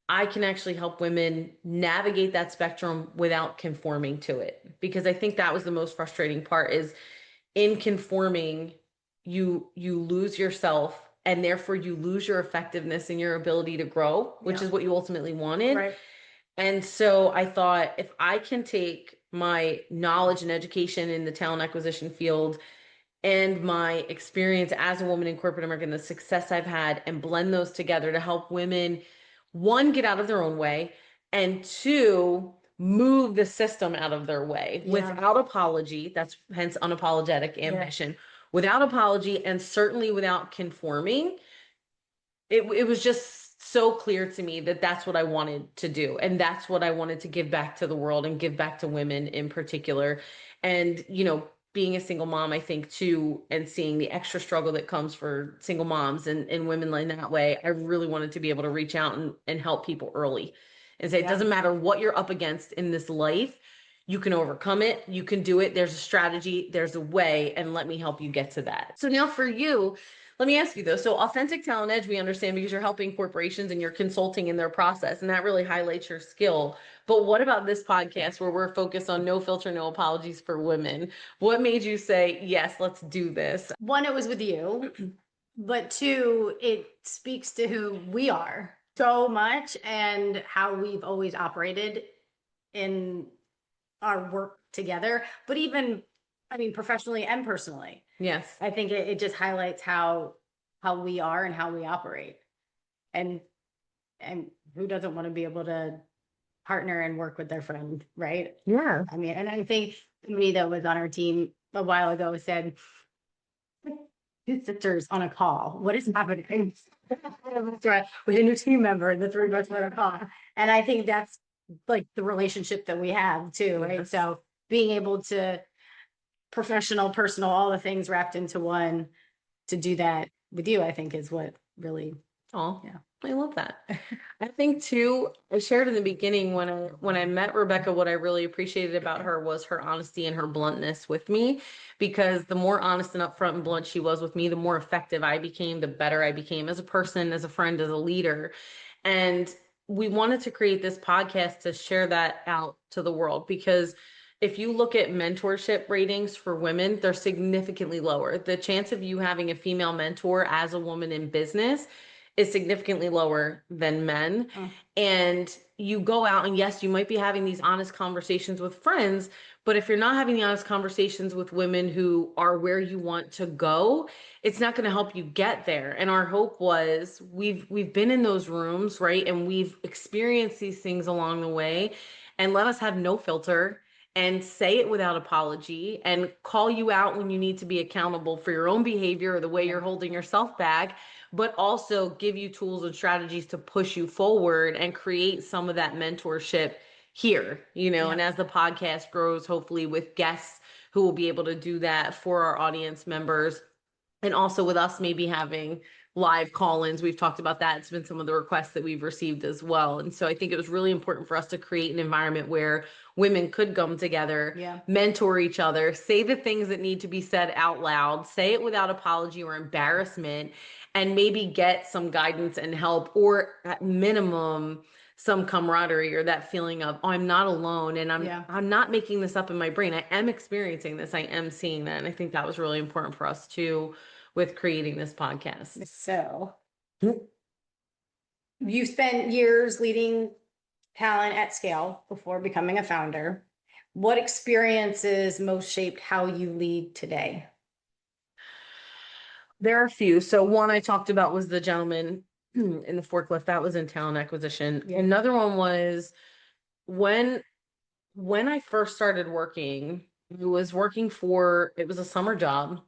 I can actually help women navigate that spectrum without conforming to it. Because I think that was the most frustrating part is in conforming, you lose yourself and therefore you lose your effectiveness and your ability to grow, which Yeah. is what you ultimately wanted. Right. And so I thought if I can take my knowledge and education in the talent acquisition field and my experience as a woman in corporate America and the success I've had and blend those together to help women, one, get out of their own way, and two, move the system out of their way Yeah. without apology. That's hence unapologetic ambition, without apology, and certainly without conforming. It was just so clear to me that that's what I wanted to do. And that's what I wanted to give back to the world and give back to women in particular. And, being a single mom, I think too, and seeing the extra struggle that comes for single moms and women in that way, I really wanted to be able to reach out and help people early and say, it doesn't matter what you're up against in this life. You can overcome it. You can do it. There's a strategy, there's a way, and let me help you get to that. So now for you, let me ask you though. So authentic talent edge, we understand because you're helping corporations and you're consulting in their process, and that really highlights your skill. But what about this podcast where we're focused on no filter, no apologies for women? What made you say, yes, let's do this? One, it was with you, but two, it speaks to who we are so much and how we've always operated in our work together, but even, I mean, professionally and personally. Yes. I think it just highlights how we are and how we operate. And who doesn't want to be able to partner and work with their friend, right? Yeah. I mean, and I think somebody that was on our team a while ago said, two sisters on a call. What is happening? With a new team member, the three of us were on a call. And I think that's like the relationship that we have too, right? Yes. So being able to professional, personal, all the things wrapped into one to do that with you, I think is what really. Oh, Yeah. I love that. I think too, I shared in the beginning when I met Rebecca, what I really appreciated about her was her honesty and her bluntness with me, because the more honest and upfront and blunt she was with me, the more effective I became, the better I became as a person, as a friend, as a leader. And we wanted to create this podcast to share that out to the world, because if you look at mentorship ratings for women, they're significantly lower. The chance of you having a female mentor as a woman in business is significantly lower than men. Mm. And you go out and yes, you might be having these honest conversations with friends, but if you're not having the honest conversations with women who are where you want to go, it's not going to help you get there. And our hope was we've been in those rooms, right? And we've experienced these things along the way, and let us have no filter and say it without apology and call you out when you need to be accountable for your own behavior or the way you're holding yourself back, but also give you tools and strategies to push you forward and create some of that mentorship here, and as the podcast grows, hopefully with guests who will be able to do that for our audience members, and also with us maybe having live call-ins. We've talked about that. It's been some of the requests that we've received as well. And so I think it was really important for us to create an environment where women could come together, mentor each other, say the things that need to be said out loud, say it without apology or embarrassment, and maybe get some guidance and help, or at minimum, some camaraderie or that feeling of, oh, I'm not alone, and I'm not making this up in my brain. I am experiencing this. I am seeing that. And I think that was really important for us too with creating this podcast. So you spent years leading talent at scale before becoming a founder. What experiences most shaped how you lead today? There are a few. So one I talked about was the gentleman in the forklift. That was in talent acquisition. Another one was when I first started working, it was a summer job,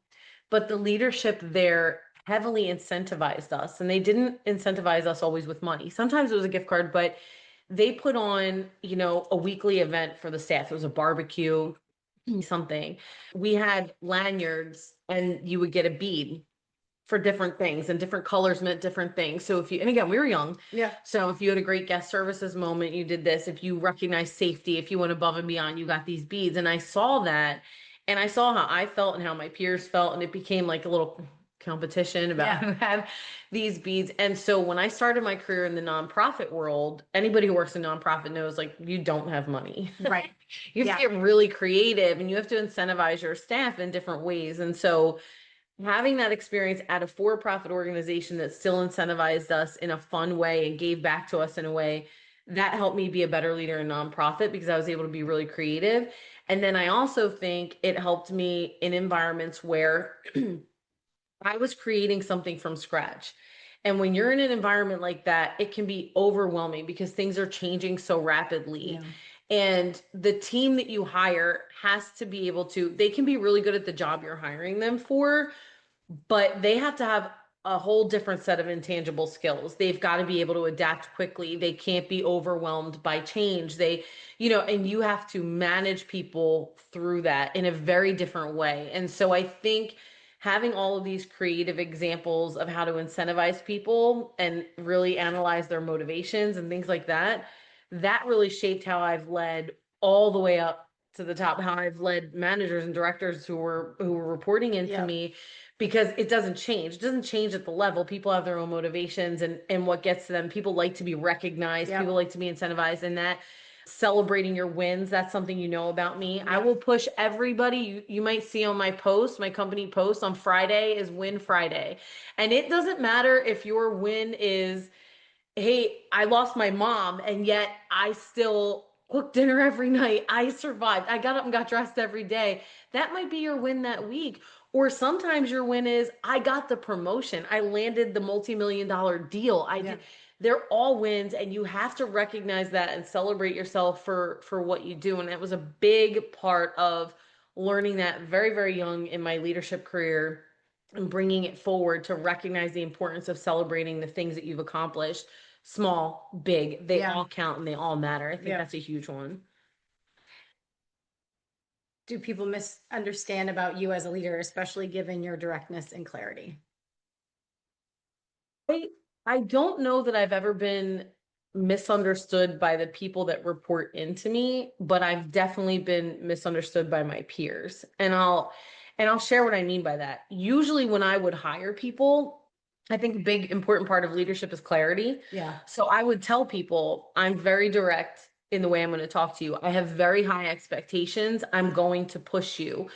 but the leadership there heavily incentivized us, and they didn't incentivize us always with money. Sometimes it was a gift card, but they put on, a weekly event for the staff. It was a barbecue, something. We had lanyards and you would get a bead for different things, and different colors meant different things. So if you, and again, we were young. Yeah. So if you had a great guest services moment, you did this. If you recognized safety, if you went above and beyond, you got these beads. And I saw that, and I saw how I felt and how my peers felt. And it became like a little competition about who had these beads. And so when I started my career in the nonprofit world, anybody who works in nonprofit knows like you don't have money. Right. You have to get really creative, and you have to incentivize your staff in different ways. And so having that experience at a for-profit organization that still incentivized us in a fun way and gave back to us in a way that helped me be a better leader in nonprofit, because I was able to be really creative. And then I also think it helped me in environments where I was creating something from scratch. And when you're in an environment like that, it can be overwhelming because things are changing so rapidly. Yeah. And the team that you hire has to be able to, they can be really good at the job you're hiring them for, but they have to have a whole different set of intangible skills. They've got to be able to adapt quickly. They can't be overwhelmed by change. They, and you have to manage people through that in a very different way. And so I think having all of these creative examples of how to incentivize people and really analyze their motivations and things like that, that really shaped how I've led all the way up to the top, how I've led managers and directors who were reporting into me, because it doesn't change. It doesn't change at the level. People have their own motivations and what gets to them. People like to be recognized. People like to be incentivized, and that celebrating your wins, that's something about me. I will push everybody. You might see on my post, my company post on Friday is Win Friday. And it doesn't matter if your win is, hey, I lost my mom, and yet I still cook dinner every night. I survived. I got up and got dressed every day. That might be your win that week. Or sometimes your win is, I got the promotion. I landed the multi-million-dollar deal. They're all wins, and you have to recognize that and celebrate yourself for what you do. And that was a big part of learning that very, very young in my leadership career, and bringing it forward to recognize the importance of celebrating the things that you've accomplished. Small, big, they all count and they all matter. I think that's a huge one. Do people misunderstand about you as a leader, especially given your directness and clarity? I don't know that I've ever been misunderstood by the people that report into me, but I've definitely been misunderstood by my peers. And I'll share what I mean by that. Usually when I would hire people, I think a big important part of leadership is clarity. Yeah. So I would tell people, I'm very direct in the way I'm going to talk to you. I have very high expectations. I'm going to push you,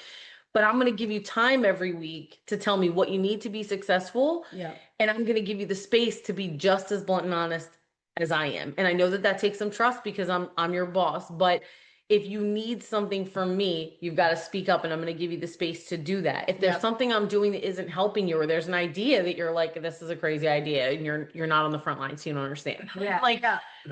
but I'm going to give you time every week to tell me what you need to be successful. Yeah. And I'm going to give you the space to be just as blunt and honest as I am. And I know that that takes some trust because I'm your boss, but if you need something from me, you've got to speak up, and I'm going to give you the space to do that. If there's something I'm doing that isn't helping you, or there's an idea that you're like, this is a crazy idea, and you're not on the front line, so you don't understand.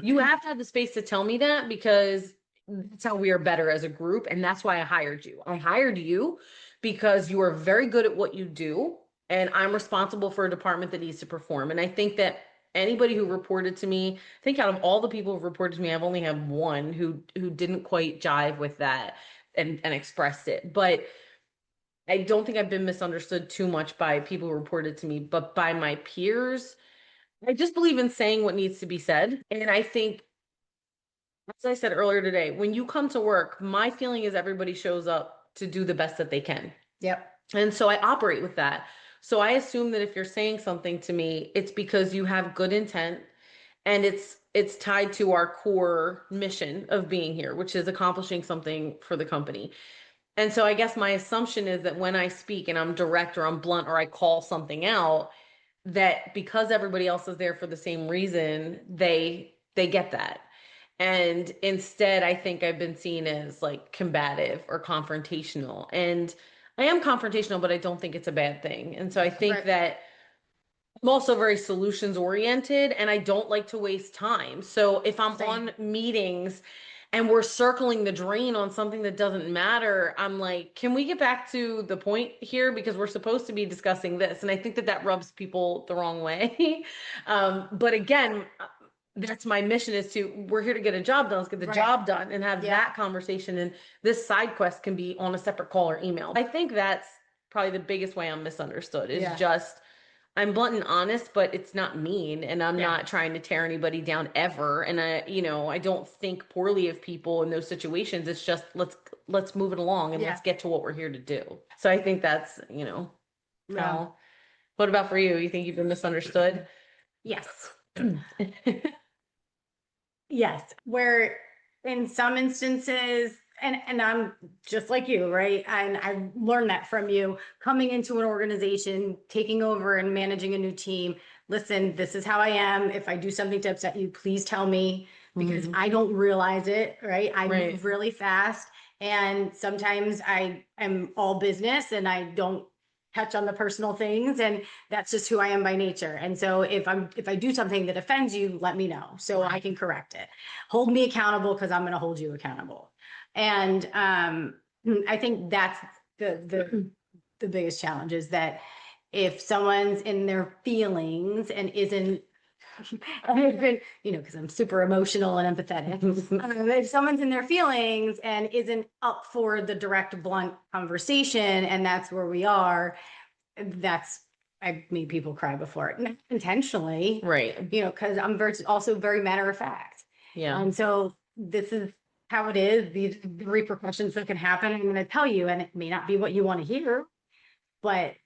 You have to have the space to tell me that, because that's how we are better as a group. And that's why I hired you. I hired you because you are very good at what you do, and I'm responsible for a department that needs to perform. And I think that anybody who reported to me, I think out of all the people who reported to me, I've only had one who didn't quite jive with that and expressed it. But I don't think I've been misunderstood too much by people who reported to me, but by my peers. I just believe in saying what needs to be said. And I think, as I said earlier today, when you come to work, my feeling is everybody shows up to do the best that they can. Yep. And so I operate with that. So I assume that if you're saying something to me, it's because you have good intent, and it's tied to our core mission of being here, which is accomplishing something for the company. And so I guess my assumption is that when I speak and I'm direct or I'm blunt or I call something out, that because everybody else is there for the same reason, they get that. And instead, I think I've been seen as like combative or confrontational. And I am confrontational, but I don't think it's a bad thing. And so I think that I'm also very solutions oriented, and I don't like to waste time. So if I'm on meetings and we're circling the drain on something that doesn't matter, I'm like, can we get back to the point here? Because we're supposed to be discussing this. And I think that that rubs people the wrong way. But again, that's my mission, is we're here to get a job done. Let's get the job done and have that conversation. And this side quest can be on a separate call or email. I think that's probably the biggest way I'm misunderstood, is just I'm blunt and honest, but it's not mean, and I'm Yeah. not trying to tear anybody down ever. And I don't think poorly of people in those situations. It's just let's move it along and Yeah. let's get to what we're here to do. So I think that's, Yeah. how. What about for you? You think you've been misunderstood? Yes. Yes. Where in some instances, and I'm just like you, right? And I learned that from you coming into an organization, taking over and managing a new team. Listen, this is how I am. If I do something to upset you, please tell me because Mhm. I don't realize it, right? I Right. move really fast. And sometimes I am all business and I don't touch on the personal things. And that's just who I am by nature. And so if I do something that offends you, let me know so I can correct it. Hold me accountable because I'm going to hold you accountable. And I think that's the biggest challenge is that if someone's in their feelings and isn't I've been, because I'm super emotional and empathetic. If someone's in their feelings and isn't up for the direct, blunt conversation, and that's where we are, I've made people cry before, not intentionally, Right. because I'm also very matter of fact. Yeah. And so this is how it is, these the repercussions that can happen. I'm going to tell you, and it may not be what you want to hear, but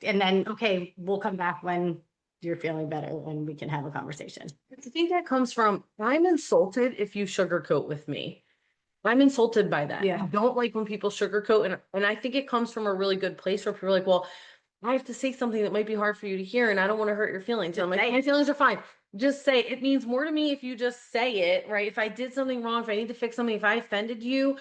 and then, okay, we'll come back when you're feeling better and we can have a conversation. I think that comes from I'm insulted if you sugarcoat with me. I'm insulted by that. Yeah. I don't like when people sugarcoat, and I think it comes from a really good place where people are like, well, I have to say something that might be hard for you to hear, and I don't want to hurt your feelings. And I'm like, my feelings are fine. Just say it. It means more to me if you just say it, right? If I did something wrong, if I need to fix something, if I offended you,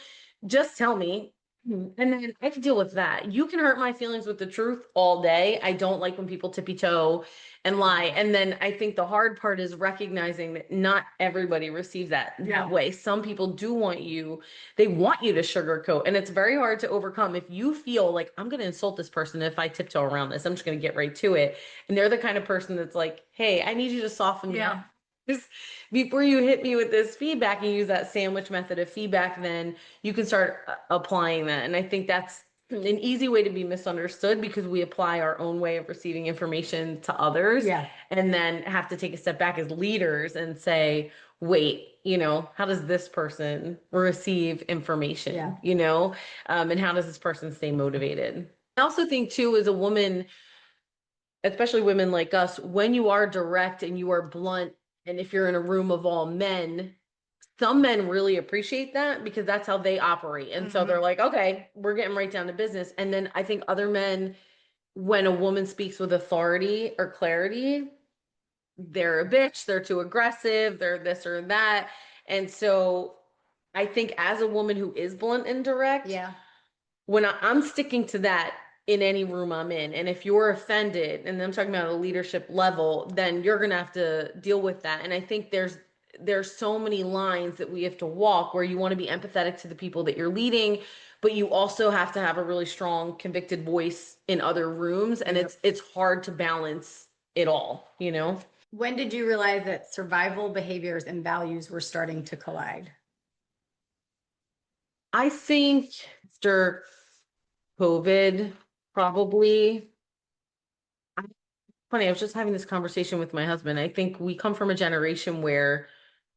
just tell me. And then I can deal with that. You can hurt my feelings with the truth all day. I don't like when people tippy toe and lie. And then I think the hard part is recognizing that not everybody receives that way. Some people do they want you to sugarcoat. And it's very hard to overcome if you feel like I'm going to insult this person. If I tiptoe around this, I'm just going to get right to it. And they're the kind of person that's like, hey, I need you to soften me up. Just before you hit me with this feedback and use that sandwich method of feedback, then you can start applying that. And I think that's an easy way to be misunderstood because we apply our own way of receiving information to others and then have to take a step back as leaders and say, wait, how does this person receive information, and how does this person stay motivated? I also think too, as a woman, especially women like us, when you are direct and you are blunt, and if you're in a room of all men, some men really appreciate that because that's how they operate. And so they're like, okay, we're getting right down to business. And then I think other men, when a woman speaks with authority or clarity, they're a bitch, they're too aggressive, they're this or that. And so I think as a woman who is blunt and direct, when I'm sticking to that in any room I'm in, and if you're offended, and I'm talking about a leadership level, then you're gonna have to deal with that. And I think there's so many lines that we have to walk where you want to be empathetic to the people that you're leading, but you also have to have a really strong convicted voice in other rooms, and it's hard to balance it all. When did you realize that survival behaviors and values were starting to collide? I think after COVID, probably. Funny, I was just having this conversation with my husband. I think we come from a generation where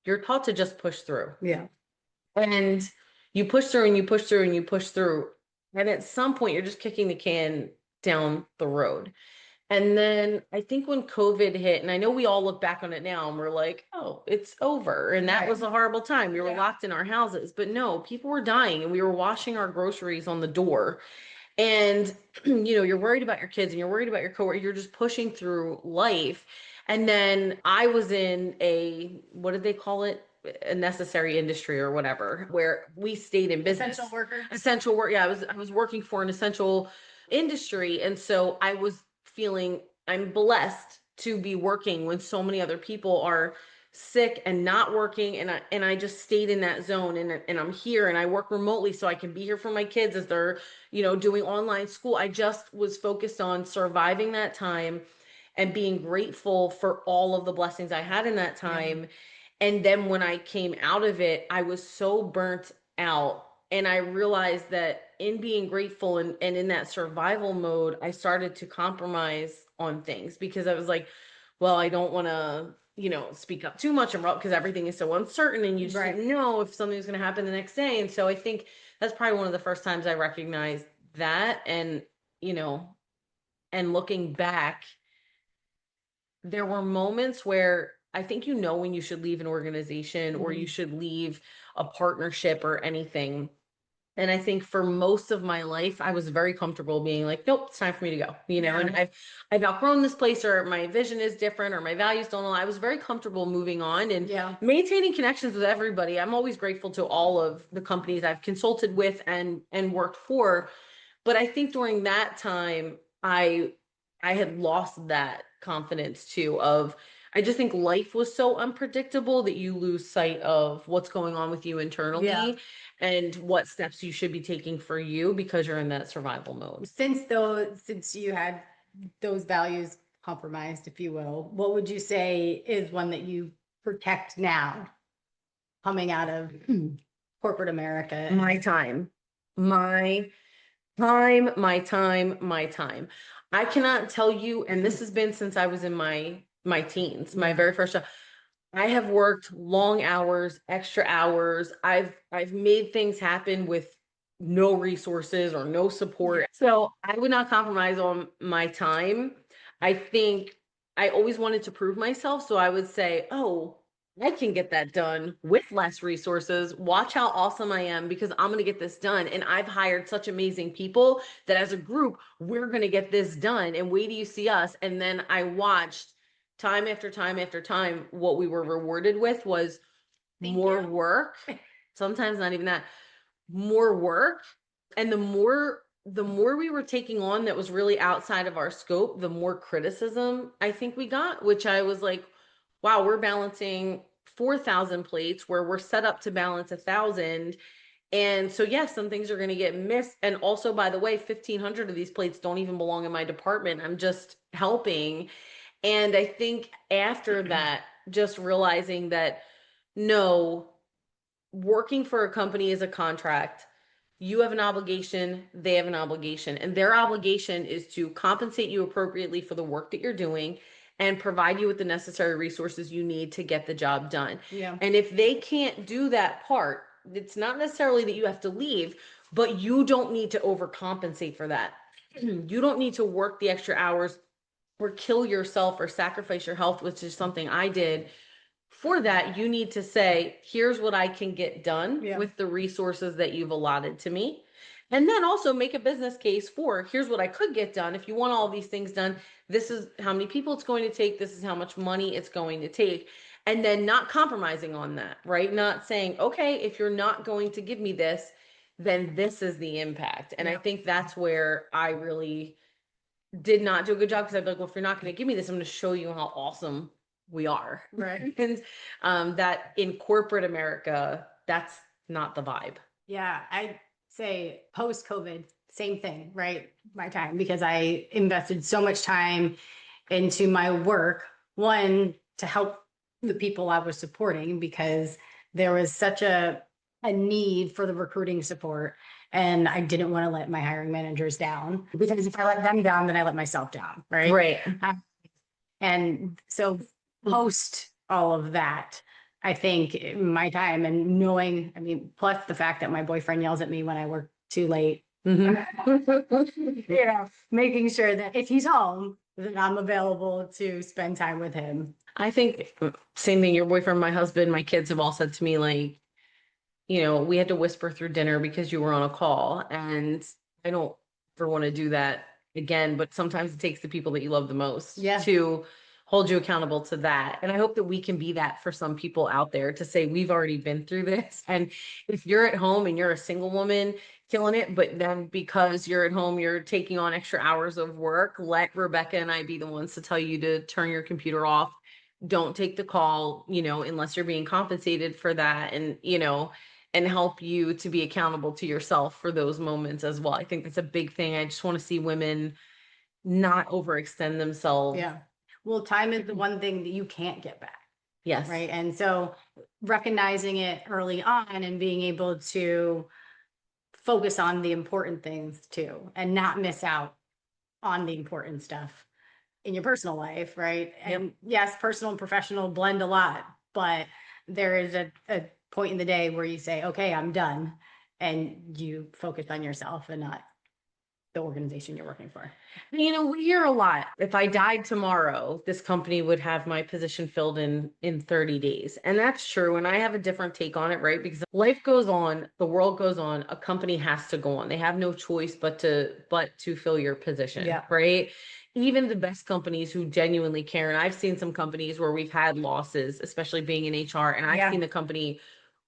you're taught to just push through. Yeah. And you push through and you push through and you push through. And at some point, you're just kicking the can down the road. And then I think when COVID hit, and I know we all look back on it now and we're like, oh, it's over. And that was a horrible time. We were locked in our houses. But no, people were dying and we were washing our groceries on the door. And you're worried about your kids and you're worried about your coworker. You're just pushing through life. And then I was in what did they call it? A necessary industry or whatever, where we stayed in business. Essential worker. Essential work. Yeah, I was working for an essential industry. And so I was feeling I'm blessed to be working when so many other people are sick and not working, and I just stayed in that zone, and I'm here and I work remotely so I can be here for my kids as they're doing online school. I just was focused on surviving that time and being grateful for all of the blessings I had in that time. And then when I came out of it, I was so burnt out. And I realized that in being grateful and in that survival mode, I started to compromise on things because I was like, well, I don't want to, speak up too much because everything is so uncertain and you just Right. don't know if something's going to happen the next day. And so I think that's probably one of the first times I recognized that. And, you know, and looking back, there were moments where I think when you should leave an organization or you Mhm. should leave a partnership or anything. And I think for most of my life, I was very comfortable being like, nope, it's time for me to go, and Yeah. I've outgrown this place or my vision is different or my values don't align. I was very comfortable moving on and Yeah. maintaining connections with everybody. I'm always grateful to all of the companies I've consulted with and worked for. But I think during that time, I had lost that confidence too of I just think life was so unpredictable that you lose sight of what's going on with you Yeah. internally and what steps you should be taking for you because you're in that survival mode. Since you had those values compromised, if you will, what would you say is one that you protect now coming out of corporate America? My time, my my time. I cannot tell you, and this has been since I was in my teens, my Yeah. very first job. I have worked long hours, extra hours. I've made things happen with no resources or no Yeah. support. So I would not compromise on my time. I think I always wanted to prove myself. So I would say, oh, I can get that done with less resources. Watch how awesome I am because I'm going to get this done. And I've hired such amazing people that as a group, we're going to get this done. And wait till you see us. And then I watched time after time after time, what we were rewarded with was Thank more you. work. Sometimes not even that, more work. And the more we were taking on that was really outside of our scope, the more criticism I think we got, which I was like, wow, we're balancing 4,000 plates where we're set up to balance 1,000. And so, yes, some things are going to get missed. And also, by the way, 1,500 of these plates don't even belong in my department. I'm just helping. And I think after that, just realizing that no, working for a company is a contract. You have an obligation, they have an obligation, and their obligation is to compensate you appropriately for the work that you're doing and provide you with the necessary resources you need to get the job done. Yeah. And if they can't do that part, it's not necessarily that you have to leave, but you don't need to overcompensate for that. You don't need to work the extra hours or kill yourself or sacrifice your health, which is something I did. For that, you need to say, here's what I can get done Yeah. with the resources that you've allotted to me. And then also make a business case for here's what I could get done. If you want all these things done, this is how many people it's going to take. This is how much money it's going to take. And then not compromising on that, right? Not saying, okay, if you're not going to give me this, then this is the impact. And I Yeah. think that's where I really did not do a good job because I'd be like, well, if you're not going to give me this, I'm going to show you how awesome we are. Right. And that in corporate America, that's not the vibe. Yeah. I say post COVID, same thing, right? My time, because I invested so much time into my work. One, to help the people I was supporting because there was such a need for the recruiting support. And I didn't want to let my hiring managers down because if I let them down, then I let myself down. Right. Right. And so post all of that, I think my time and knowing, I mean, plus the fact that my boyfriend yells at me when I work too late, making sure that if he's home, then I'm available to spend time with him. I think same thing. Your boyfriend, my husband, my kids have all said to me, like, we had to whisper through dinner because you were on a call. And I don't ever want to do that again, but sometimes it takes the people that you love the most Yeah. to hold you accountable to that. And I hope that we can be that for some people out there to say, we've already been through this. And if you're at home and you're a single woman killing it, but then because you're at home, you're taking on extra hours of work, let Rebecca and I be the ones to tell you to turn your computer off. Don't take the call, unless you're being compensated for that. And help you to be accountable to yourself for those moments as well. I think that's a big thing. I just want to see women not overextend themselves. Yeah. Well, time is the one thing that you can't get back. Yes. Right. And so recognizing it early on and being able to focus on the important things too and not miss out on the important stuff. in your personal life, right? Yep. And yes, personal and professional blend a lot, but there is a point in the day where you say, okay, I'm done. And you focus on yourself and not the organization you're working for. We hear a lot. If I died tomorrow, this company would have my position filled in 30 days. And that's true. And I have a different take on it, right? Because life goes on, the world goes on, a company has to go on. They have no choice but to fill your position, Yeah. right? Even the best companies who genuinely care. And I've seen some companies where we've had losses, especially being in HR, and I've Yeah. seen the company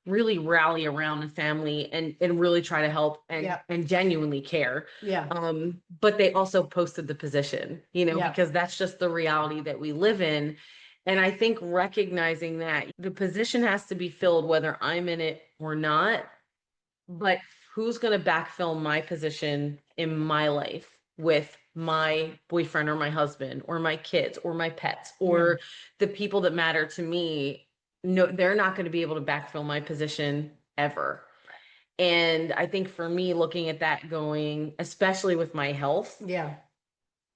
really rally around the family and really try to help and Yeah. and genuinely care. Yeah. But they also posted the position, Yeah. because that's just the reality that we live in. And I think recognizing that the position has to be filled whether I'm in it or not, but who's going to backfill my position in my life with my boyfriend or my husband or my kids or my pets or the people that matter to me? No, they're not going to be able to backfill my position ever. And I think for me, looking at that going, especially with my health, Yeah.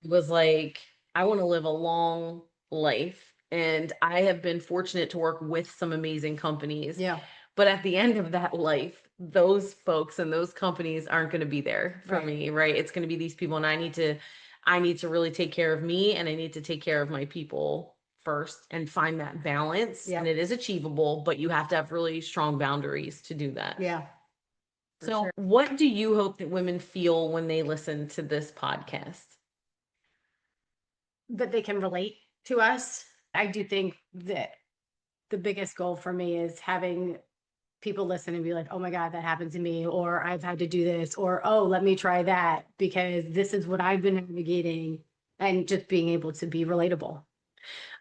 was like, I want to live a long life. And I have been fortunate to work with some amazing companies. Yeah. But at the end of that life, those folks and those companies aren't going to be there for Right. me, right? It's going to be these people, and I need to really take care of me, and I need to take care of my people first and find that balance. Yeah. And it is achievable, but you have to have really strong boundaries to do that. Yeah. So, Sure. what do you hope that women feel when they listen to this podcast? That they can relate to us. I do think that the biggest goal for me is having people listen and be like, oh my God, that happened to me, or I've had to do this, or oh, let me try that because this is what I've been navigating, and just being able to be relatable.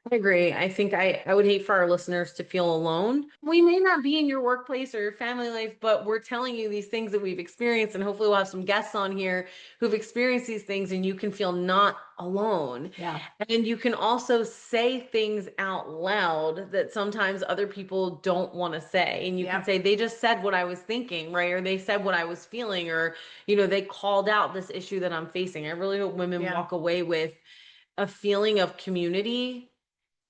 I agree. I think I would hate for our listeners to feel alone. We may not be in your workplace or your family life, but we're telling you these things that we've experienced. And hopefully we'll have some guests on here who've experienced these things, and you can feel not alone. Yeah. And you can also say things out loud that sometimes other people don't want to say. And you can Yep. say, they just said what I was thinking, right? Or they said what I was feeling, or, they called out this issue that I'm facing. I really hope women Yeah. walk away with a feeling of community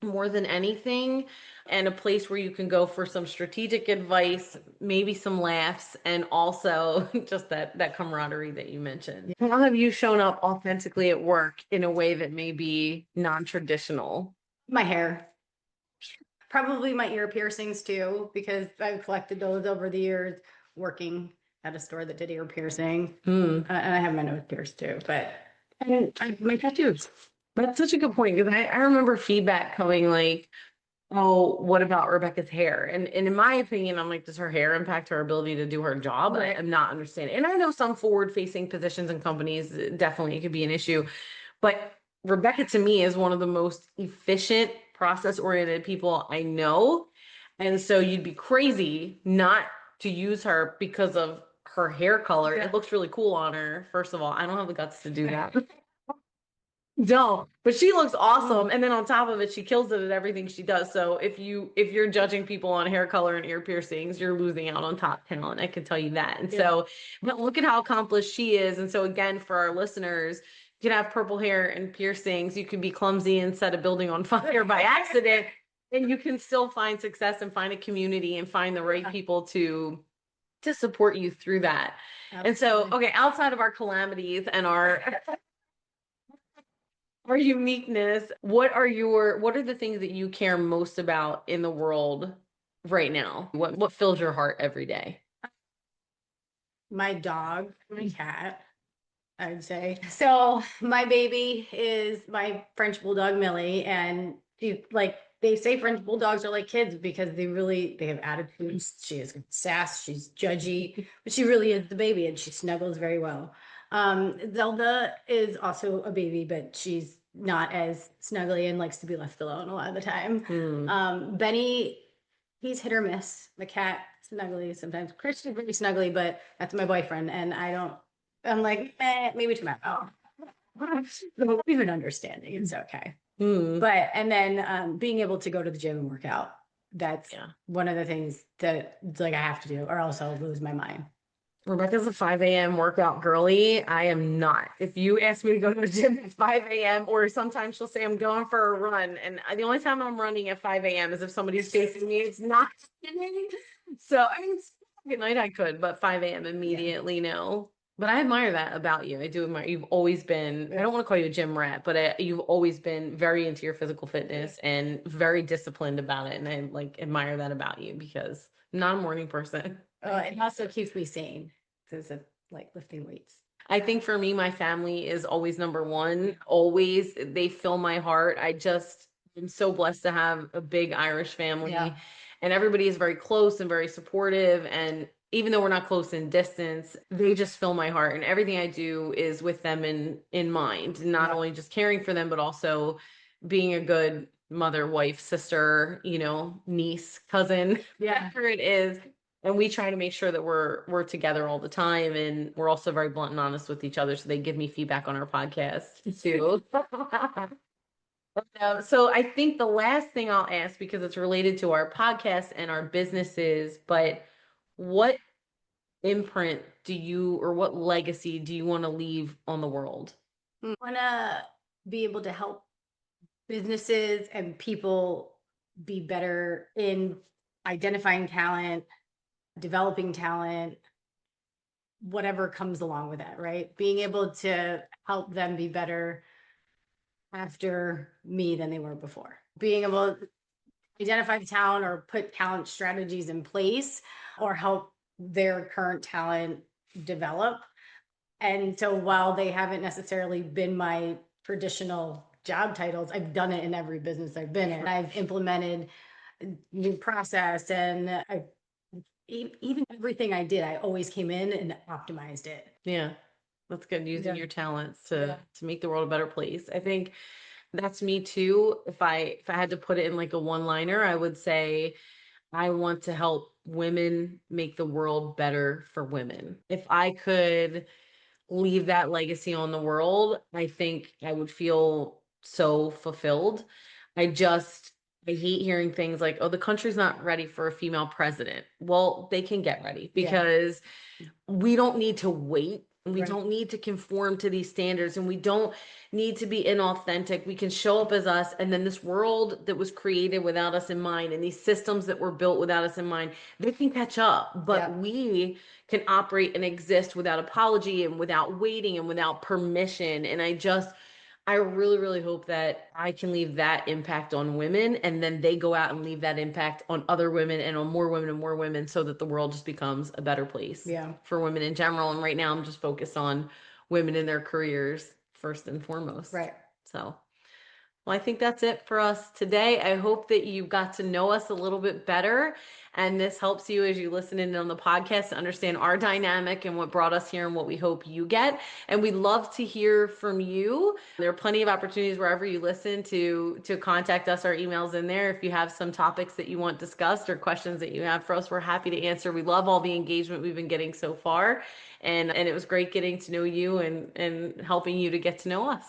more than anything, and a place where you can go for some strategic advice, maybe some laughs, and also just that camaraderie that you mentioned. How have you shown up authentically at work in a way that may be non-traditional? My hair, probably my ear piercings too, because I've collected those over the years working at a store that did ear piercing. And I have my nose pierced too, but My tattoos. That's such a good point, because I remember feedback coming like, oh, what about Rebecca's hair? And in my opinion, I'm like, does her hair impact her ability to do her job? Right. I'm not understanding. And I know some forward-facing positions in companies, definitely it could be an issue. But Rebecca to me is one of the most efficient, process-oriented people I know. And so you'd be crazy not to use her because of her hair color. Yeah. It looks really cool on her. First of all, I don't have the guts to do that. Don't, but she looks awesome. And then on top of it, she kills it at everything she does. So if you're judging people on hair color and ear piercings, you're losing out on top talent. I can tell you that. And so, but look at how accomplished she is. And so again, for our listeners, you can have purple hair and piercings. You can be clumsy and set a building on fire by accident, and you can still find success and find a community and find the right people to support you through that. And so, Absolutely. okay, outside of our calamities and our uniqueness, what are the things that you care most about in the world right now? What fills your heart every day? My dog, my cat, I would say. So my baby is my French bulldog Millie, and she, like they say French bulldogs are like kids because they have attitudes. She has sass, she's judgy, but she really is the baby, and she snuggles very well. Zelda is also a baby, but she's not as snuggly and likes to be left alone a lot of the time. Benny, he's hit or miss. The cat snuggly sometimes. Christian's really snuggly, but that's my boyfriend, and I'm like, maybe tomorrow. So we've been understanding. It's okay. But and then being able to go to the gym and work out. That's one of the things that like I have to do, or else I'll lose my mind. Rebecca's a 5 a.m. workout girly. I am not. If you ask me to go to the gym at 5 a.m., or sometimes she'll say I'm going for a run, and the only time I'm running at 5 a.m. is if somebody's chasing me. It's not happening. So I mean, good night I could, but 5 a.m. immediately no. But I admire that about you. I do admire you've always been, I don't want to call you a gym rat, but you've always been very into your physical fitness and very disciplined about it. And I like admire that about you because I'm not a morning person. It also keeps me sane because of like lifting weights. I think for me, my family is always number one. Always. They fill my heart. I'm so blessed to have a big Irish family. Yeah. And everybody is very close and very supportive. And even though we're not close in distance, they just fill my heart. And everything I do is with them in mind, not Yeah. only just caring for them, but also being a good mother, wife, sister, niece, cousin, Yeah. whatever it is. And we try to make sure that we're together all the time, and we're also very blunt and honest with each other, so they give me feedback on our podcast too. So I think the last thing I'll ask, because it's related to our podcast and our businesses, but what imprint do you, or what legacy do you want to leave on the world? I want to be able to help businesses and people be better in identifying talent, developing talent, whatever comes along with that, right? Being able to help them be better after me than they were before. Being able to identify the talent or put talent strategies in place or help their current talent develop. And so while they haven't necessarily been my traditional job titles, I've done it in every business I've been in. I've implemented new process and even everything I did, I always came in and optimized it. Yeah, that's good. Using Yeah. your talents Yeah. to make the world a better place. I think that's me too. If I had to put it in like a one-liner, I would say I want to help women make the world better for women. If I could leave that legacy on the world, I think I would feel so fulfilled. I just, I hate hearing things like, oh, the country's not ready for a female president. Well, they can get ready Yeah. because we don't need to wait. And we Right. don't need to conform to these standards, and we don't need to be inauthentic. We can show up as us, and then this world that was created without us in mind, and these systems that were built without us in mind, they can catch up. But Yeah. we can operate and exist without apology and without waiting and without permission. And I really, really hope that I can leave that impact on women, and then they go out and leave that impact on other women and on more women and more women, so that the world just becomes a better place. Yeah. For women in general. And right now I'm just focused on women in their careers first and foremost. Right. So, well, I think that's it for us today. I hope that you got to know us a little bit better. And this helps you as you listen in on the podcast to understand our dynamic and what brought us here and what we hope you get. And we'd love to hear from you. There are plenty of opportunities wherever you listen to contact us. Our email's in there. If you have some topics that you want discussed or questions that you have for us, we're happy to answer. We love all the engagement we've been getting so far. And it was great getting to know you and helping you to get to know us.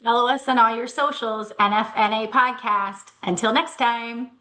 Follow us on all your socials, NFNA Podcast. Until next time.